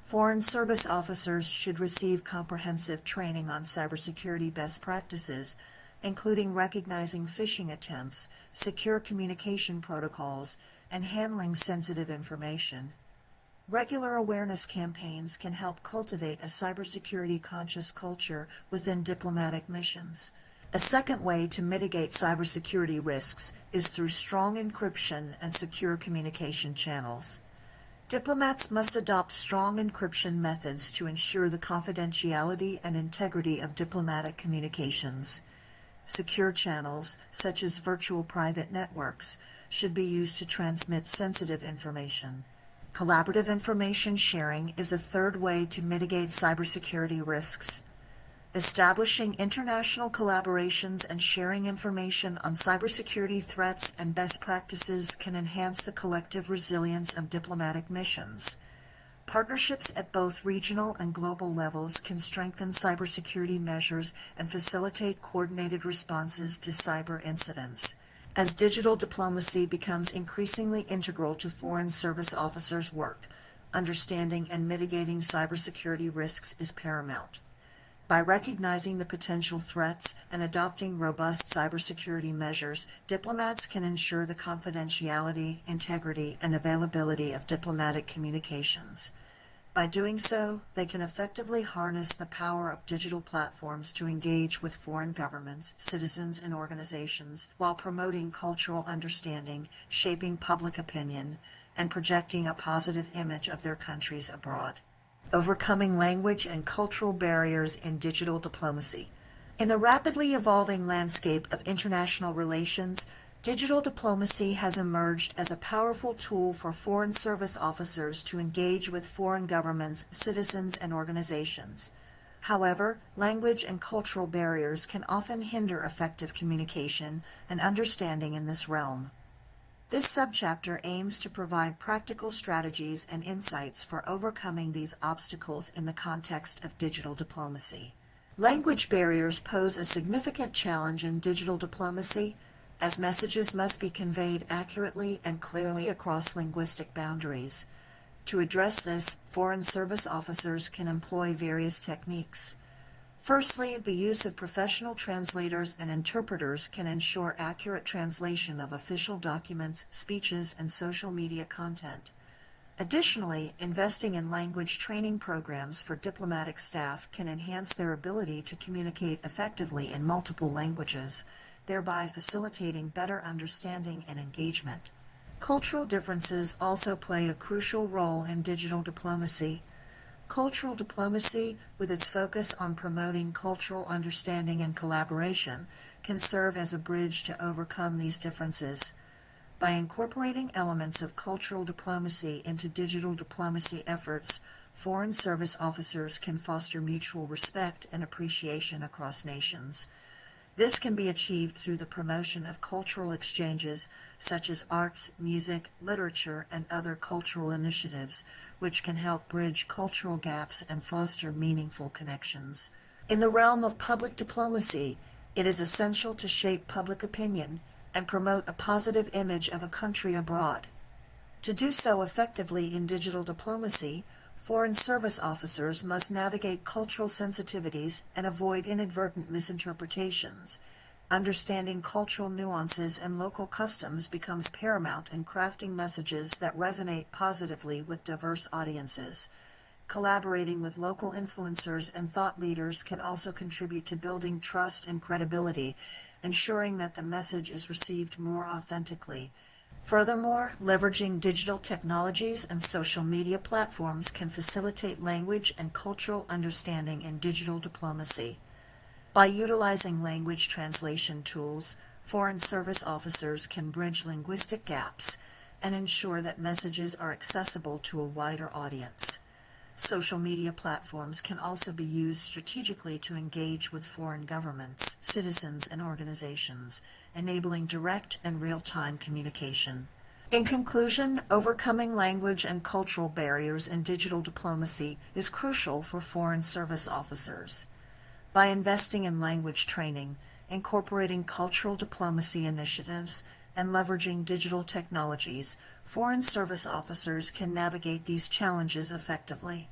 Foreign service officers should receive comprehensive training on cybersecurity best practices, including recognizing phishing attempts, secure communication protocols, and handling sensitive information. Regular awareness campaigns can help cultivate a cybersecurity conscious culture within diplomatic missions. A second way to mitigate cybersecurity risks is through strong encryption and secure communication channels. Diplomats must adopt strong encryption methods to ensure the confidentiality and integrity of diplomatic communications. Secure channels, such as virtual private networks, should be used to transmit sensitive information. Collaborative information sharing is a third way to mitigate cybersecurity risks. Establishing international collaborations and sharing information on cybersecurity threats and best practices can enhance the collective resilience of diplomatic missions. Partnerships at both regional and global levels can strengthen cybersecurity measures and facilitate coordinated responses to cyber incidents. As digital diplomacy becomes increasingly integral to foreign service officers' work, understanding and mitigating cybersecurity risks is paramount. By recognizing the potential threats and adopting robust cybersecurity measures, diplomats can ensure the confidentiality, integrity, and availability of diplomatic communications. By doing so, they can effectively harness the power of digital platforms to engage with foreign governments, citizens, and organizations while promoting cultural understanding, shaping public opinion, and projecting a positive image of their countries abroad. Overcoming language and cultural barriers in digital diplomacy. In the rapidly evolving landscape of international relations, digital diplomacy has emerged as a powerful tool for foreign service officers to engage with foreign governments, citizens, and organizations. However, language and cultural barriers can often hinder effective communication and understanding in this realm. This subchapter aims to provide practical strategies and insights for overcoming these obstacles in the context of digital diplomacy. Language barriers pose a significant challenge in digital diplomacy, as messages must be conveyed accurately and clearly across linguistic boundaries. To address this, Foreign Service officers can employ various techniques. Firstly, the use of professional translators and interpreters can ensure accurate translation of official documents, speeches, and social media content. Additionally, investing in language training programs for diplomatic staff can enhance their ability to communicate effectively in multiple languages, thereby facilitating better understanding and engagement. Cultural differences also play a crucial role in digital diplomacy. Cultural diplomacy, with its focus on promoting cultural understanding and collaboration, can serve as a bridge to overcome these differences. By incorporating elements of cultural diplomacy into digital diplomacy efforts, Foreign Service officers can foster mutual respect and appreciation across nations. This can be achieved through the promotion of cultural exchanges such as arts, music, literature, and other cultural initiatives, which can help bridge cultural gaps and foster meaningful connections. In the realm of public diplomacy, it is essential to shape public opinion and promote a positive image of a country abroad. To do so effectively in digital diplomacy, Foreign Service officers must navigate cultural sensitivities and avoid inadvertent misinterpretations. Understanding cultural nuances and local customs becomes paramount in crafting messages that resonate positively with diverse audiences. Collaborating with local influencers and thought leaders can also contribute to building trust and credibility, ensuring that the message is received more authentically. Furthermore, leveraging digital technologies and social media platforms can facilitate language and cultural understanding in digital diplomacy. By utilizing language translation tools, Foreign Service officers can bridge linguistic gaps and ensure that messages are accessible to a wider audience. Social media platforms can also be used strategically to engage with foreign governments, citizens, and organizations, enabling direct and real-time communication. In conclusion, overcoming language and cultural barriers in digital diplomacy is crucial for Foreign Service officers. By investing in language training, incorporating cultural diplomacy initiatives, and leveraging digital technologies, Foreign Service officers can navigate these challenges effectively.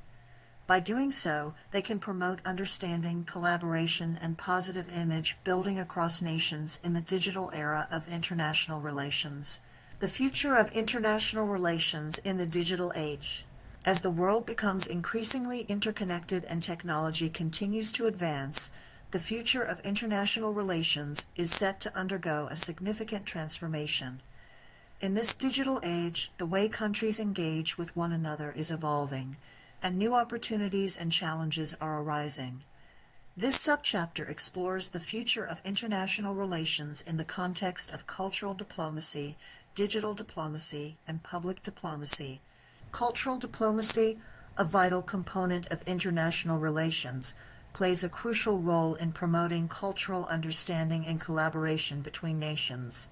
By doing so, they can promote understanding, collaboration, and positive image building across nations in the digital era of international relations. The future of international relations in the digital age. As the world becomes increasingly interconnected and technology continues to advance, the future of international relations is set to undergo a significant transformation. In this digital age, the way countries engage with one another is evolving, and new opportunities and challenges are arising. This subchapter explores the future of international relations in the context of cultural diplomacy, digital diplomacy, and public diplomacy. Cultural diplomacy, a vital component of international relations, plays a crucial role in promoting cultural understanding and collaboration between nations.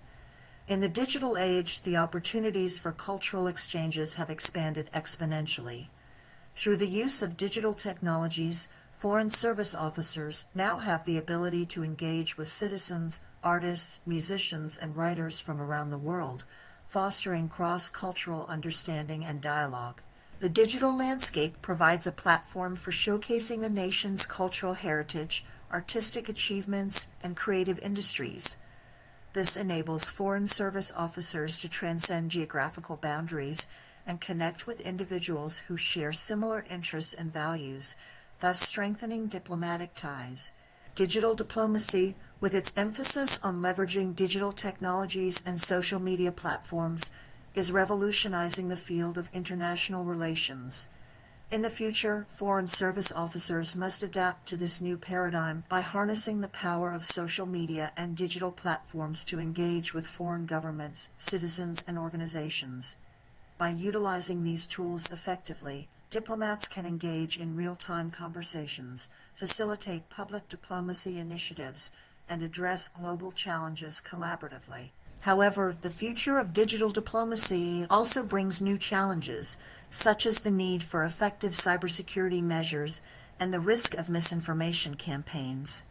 In the digital age, the opportunities for cultural exchanges have expanded exponentially. Through the use of digital technologies, Foreign Service officers now have the ability to engage with citizens, artists, musicians, and writers from around the world, fostering cross-cultural understanding and dialogue. The digital landscape provides a platform for showcasing a nation's cultural heritage, artistic achievements, and creative industries. This enables Foreign Service officers to transcend geographical boundaries and connect with individuals who share similar interests and values, thus strengthening diplomatic ties. Digital diplomacy, with its emphasis on leveraging digital technologies and social media platforms, is revolutionizing the field of international relations. In the future, Foreign Service officers must adapt to this new paradigm by harnessing the power of social media and digital platforms to engage with foreign governments, citizens, and organizations. By utilizing these tools effectively, diplomats can engage in real-time conversations, facilitate public diplomacy initiatives, and address global challenges collaboratively. However, the future of digital diplomacy also brings new challenges, such as the need for effective cybersecurity measures and the risk of misinformation campaigns.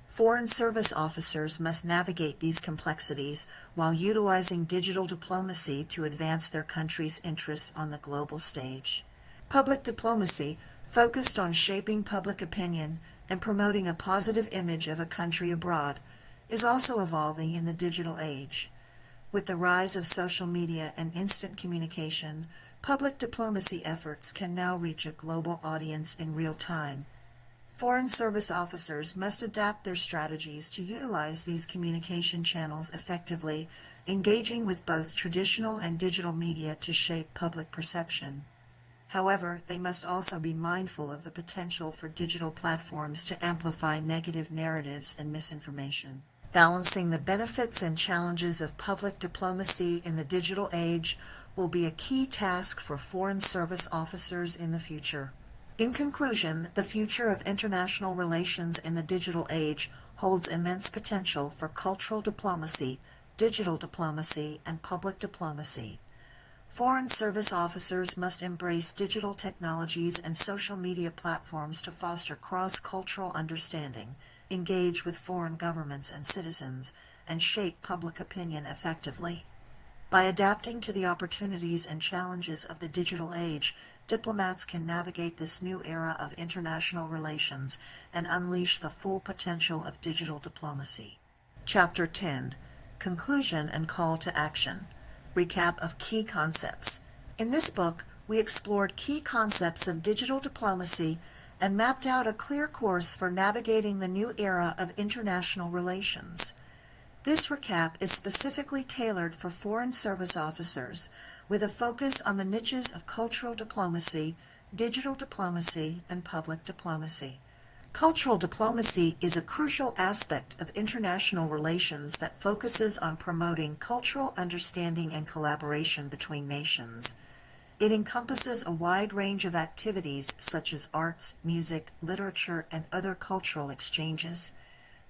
Foreign service officers must navigate these complexities while utilizing digital diplomacy to advance their country's interests on the global stage. Public diplomacy, focused on shaping public opinion and promoting a positive image of a country abroad, is also evolving in the digital age. With the rise of social media and instant communication, public diplomacy efforts can now reach a global audience in real time. Foreign service officers must adapt their strategies to utilize these communication channels effectively, engaging with both traditional and digital media to shape public perception. However, they must also be mindful of the potential for digital platforms to amplify negative narratives and misinformation. Balancing the benefits and challenges of public diplomacy in the digital age will be a key task for foreign service officers in the future. In conclusion, the future of international relations in the digital age holds immense potential for cultural diplomacy, digital diplomacy, and public diplomacy. Foreign service officers must embrace digital technologies and social media platforms to foster cross-cultural understanding, engage with foreign governments and citizens, and shape public opinion effectively. By adapting to the opportunities and challenges of the digital age, diplomats can navigate this new era of international relations and unleash the full potential of digital diplomacy. Chapter 10. Conclusion and Call to Action. Recap of Key Concepts. In this book, we explored key concepts of digital diplomacy and mapped out a clear course for navigating the new era of international relations. This recap is specifically tailored for foreign service officers, with a focus on the niches of cultural diplomacy, digital diplomacy, and public diplomacy. Cultural diplomacy is a crucial aspect of international relations that focuses on promoting cultural understanding and collaboration between nations. It encompasses a wide range of activities such as arts, music, literature, and other cultural exchanges.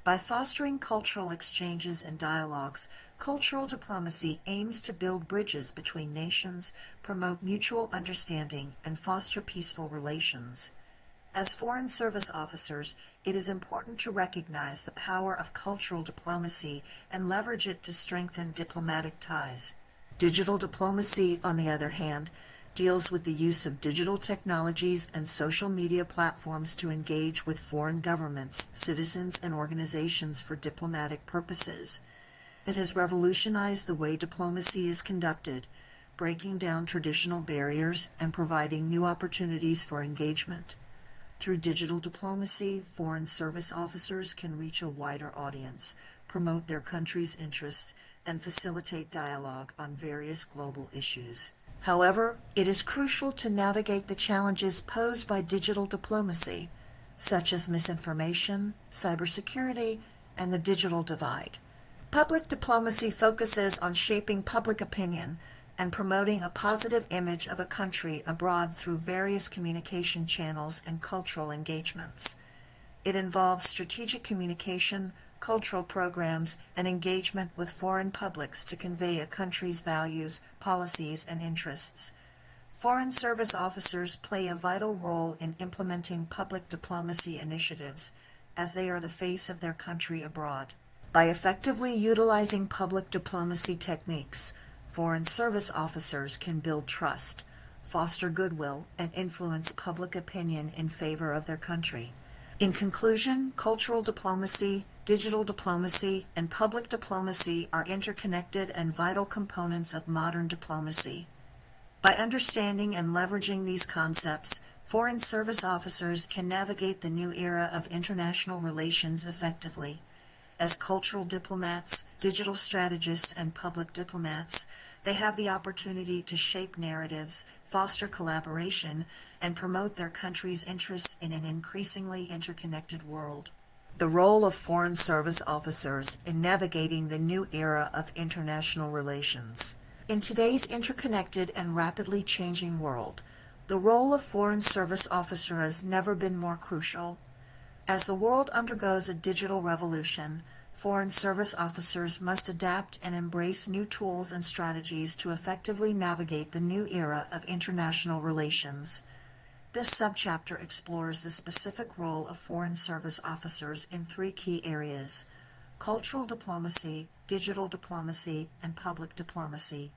By fostering cultural exchanges and dialogues, cultural diplomacy aims to build bridges between nations, promote mutual understanding, and foster peaceful relations. As foreign service officers, it is important to recognize the power of cultural diplomacy and leverage it to strengthen diplomatic ties. Digital diplomacy, on the other hand, deals with the use of digital technologies and social media platforms to engage with foreign governments, citizens, and organizations for diplomatic purposes. It has revolutionized the way diplomacy is conducted, breaking down traditional barriers and providing new opportunities for engagement. Through digital diplomacy, foreign service officers can reach a wider audience, promote their country's interests, and facilitate dialogue on various global issues. However, it is crucial to navigate the challenges posed by digital diplomacy, such as misinformation, cybersecurity, and the digital divide. Public diplomacy focuses on shaping public opinion and promoting a positive image of a country abroad through various communication channels and cultural engagements. It involves strategic communication, cultural programs, and engagement with foreign publics to convey a country's values, policies, and interests. Foreign service officers play a vital role in implementing public diplomacy initiatives, as they are the face of their country abroad. By effectively utilizing public diplomacy techniques, foreign service officers can build trust, foster goodwill, and influence public opinion in favor of their country. In conclusion, cultural diplomacy, digital diplomacy, and public diplomacy are interconnected and vital components of modern diplomacy. By understanding and leveraging these concepts, foreign service officers can navigate the new era of international relations effectively. As cultural diplomats, digital strategists, and public diplomats, they have the opportunity to shape narratives, foster collaboration, and promote their country's interests in an increasingly interconnected world. The role of foreign service officers in navigating the new era of international relations. In today's interconnected and rapidly changing world, the role of foreign service officer has never been more crucial. As the world undergoes a digital revolution, foreign service officers must adapt and embrace new tools and strategies to effectively navigate the new era of international relations. This subchapter explores the specific role of Foreign Service officers in three key areas: cultural diplomacy, digital diplomacy, and public diplomacy.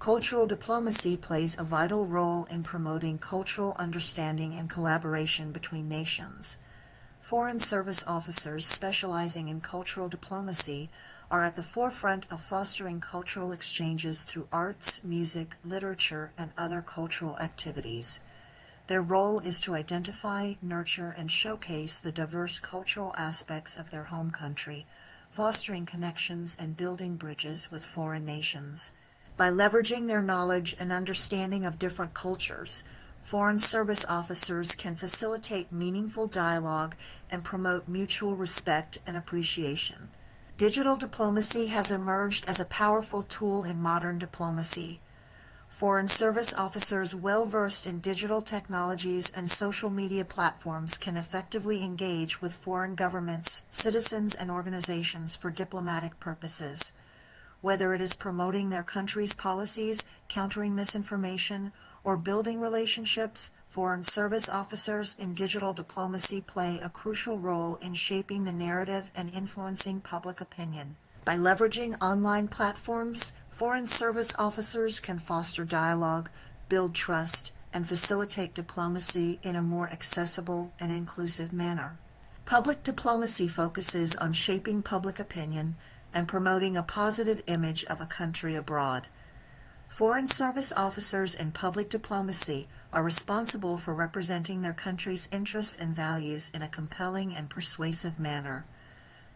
Cultural diplomacy plays a vital role in promoting cultural understanding and collaboration between nations. Foreign Service officers specializing in cultural diplomacy are at the forefront of fostering cultural exchanges through arts, music, literature, and other cultural activities. Their role is to identify, nurture, and showcase the diverse cultural aspects of their home country, fostering connections and building bridges with foreign nations. By leveraging their knowledge and understanding of different cultures, Foreign Service officers can facilitate meaningful dialogue and promote mutual respect and appreciation. Digital diplomacy has emerged as a powerful tool in modern diplomacy. Foreign Service officers well-versed in digital technologies and social media platforms can effectively engage with foreign governments, citizens, and organizations for diplomatic purposes. Whether it is promoting their country's policies, countering misinformation, or building relationships, Foreign Service officers in digital diplomacy play a crucial role in shaping the narrative and influencing public opinion. By leveraging online platforms, Foreign Service officers can foster dialogue, build trust, and facilitate diplomacy in a more accessible and inclusive manner. Public diplomacy focuses on shaping public opinion and promoting a positive image of a country abroad. Foreign Service officers in public diplomacy are responsible for representing their country's interests and values in a compelling and persuasive manner.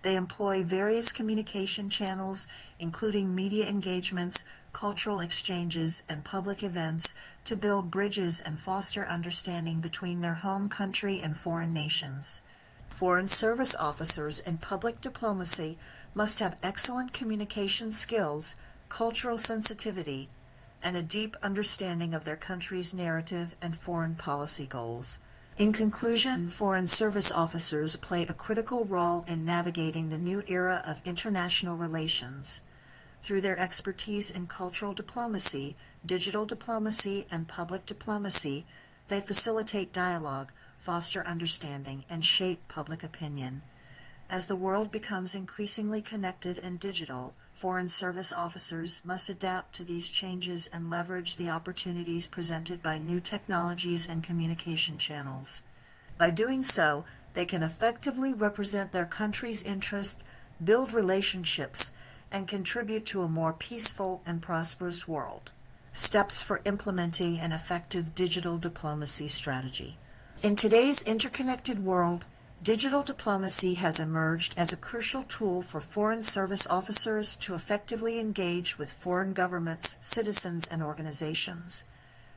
They employ various communication channels, including media engagements, cultural exchanges, and public events, to build bridges and foster understanding between their home country and foreign nations. Foreign Service officers in public diplomacy must have excellent communication skills, cultural sensitivity, and a deep understanding of their country's narrative and foreign policy goals. In conclusion, Foreign Service officers play a critical role in navigating the new era of international relations. Through their expertise in cultural diplomacy, digital diplomacy, and public diplomacy, they facilitate dialogue, foster understanding, and shape public opinion. As the world becomes increasingly connected and digital, Foreign Service officers must adapt to these changes and leverage the opportunities presented by new technologies and communication channels. By doing so, they can effectively represent their country's interests, build relationships, and contribute to a more peaceful and prosperous world. Steps for implementing an effective digital diplomacy strategy. In today's interconnected world, digital diplomacy has emerged as a crucial tool for Foreign Service officers to effectively engage with foreign governments, citizens, and organizations.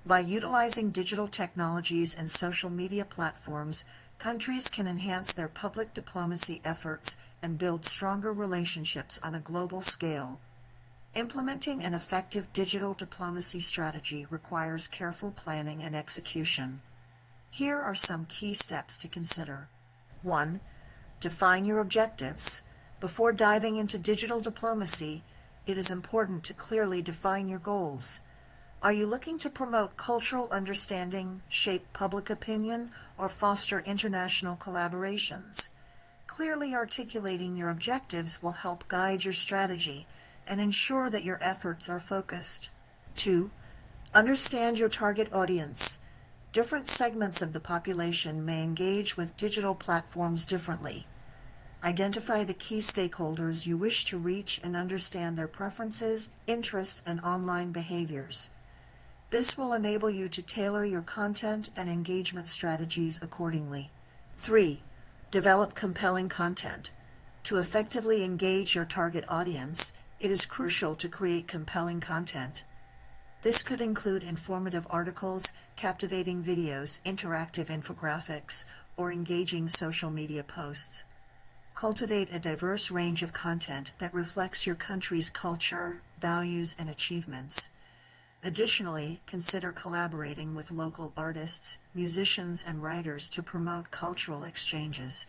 By utilizing digital technologies and social media platforms, countries can enhance their public diplomacy efforts and build stronger relationships on a global scale. Implementing an effective digital diplomacy strategy requires careful planning and execution. Here are some key steps to consider. 1. Define your objectives. Before diving into digital diplomacy, it is important to clearly define your goals. Are you looking to promote cultural understanding, shape public opinion, or foster international collaborations? Clearly articulating your objectives will help guide your strategy and ensure that your efforts are focused. 2. Understand your target audience. Different segments of the population may engage with digital platforms differently. Identify the key stakeholders you wish to reach and understand their preferences, interests, and online behaviors. This will enable you to tailor your content and engagement strategies accordingly. 3. Develop compelling content. To effectively engage your target audience, it is crucial to create compelling content. This could include informative articles, captivating videos, interactive infographics, or engaging social media posts. Cultivate a diverse range of content that reflects your country's culture, values, and achievements. Additionally, consider collaborating with local artists, musicians, and writers to promote cultural exchanges.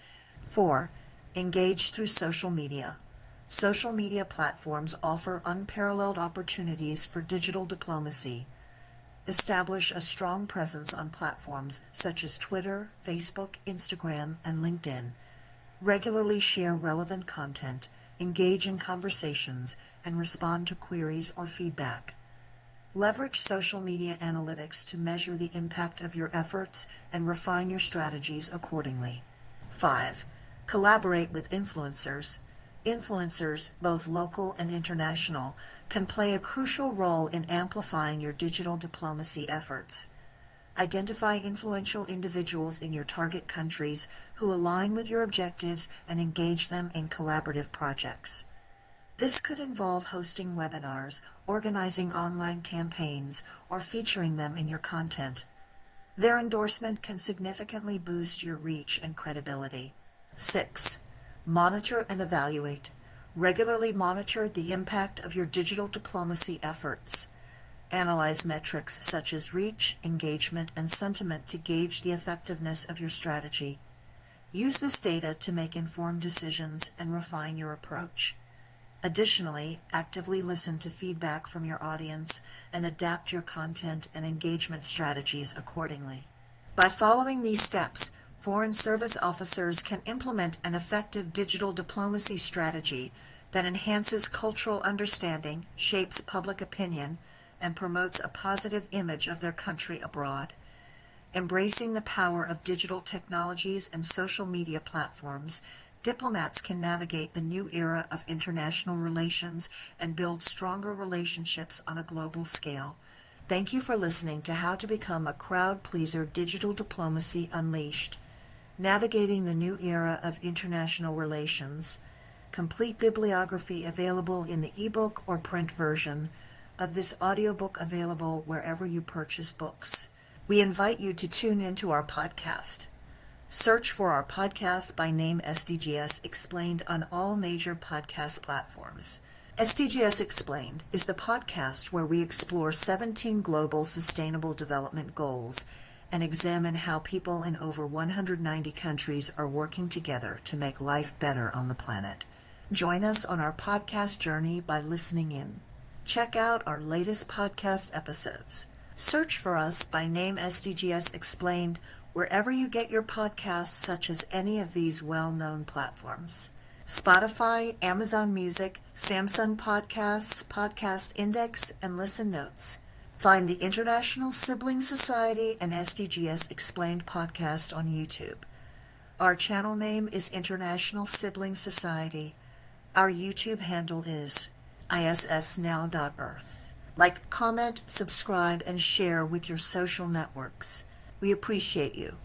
4. Engage through social media. Social media platforms offer unparalleled opportunities for digital diplomacy. Establish a strong presence on platforms such as Twitter, Facebook, Instagram, and LinkedIn. Regularly share relevant content, engage in conversations, and respond to queries or feedback. Leverage social media analytics to measure the impact of your efforts and refine your strategies accordingly. 5. Collaborate with influencers. Influencers, both local and international, can play a crucial role in amplifying your digital diplomacy efforts. Identify influential individuals in your target countries who align with your objectives and engage them in collaborative projects. This could involve hosting webinars, organizing online campaigns, or featuring them in your content. Their endorsement can significantly boost your reach and credibility. 6. Monitor and evaluate. Regularly monitor the impact of your digital diplomacy efforts. Analyze metrics such as reach, engagement, and sentiment to gauge the effectiveness of your strategy. Use this data to make informed decisions and refine your approach. Additionally, actively listen to feedback from your audience and adapt your content and engagement strategies accordingly. By following these steps, Foreign Service officers can implement an effective digital diplomacy strategy that enhances cultural understanding, shapes public opinion, and promotes a positive image of their country abroad. Embracing the power of digital technologies and social media platforms, diplomats can navigate the new era of international relations and build stronger relationships on a global scale. Thank you for listening to How to Become a Crowd Pleaser Digital Diplomacy Unleashed. Navigating the New Era of International Relations. Complete bibliography available in the ebook or print version of this audiobook, available wherever you purchase books. We invite you to tune into our podcast. Search for our podcast by name SDGS Explained on all major podcast platforms. SDGS Explained is the podcast where we explore 17 global sustainable development goals and examine how people in over 190 countries are working together to make life better on the planet. Join us on our podcast journey by listening in. Check out our latest podcast episodes. Search for us by name SDGS Explained wherever you get your podcasts, such as any of these well-known platforms: Spotify, Amazon Music, Samsung Podcasts, Podcast Index, and Listen Notes. Find the International Sibling Society and SDGS Explained podcast on YouTube. Our channel name is International Sibling Society. Our YouTube handle is issnow.earth. Like, comment, subscribe, and share with your social networks. We appreciate you.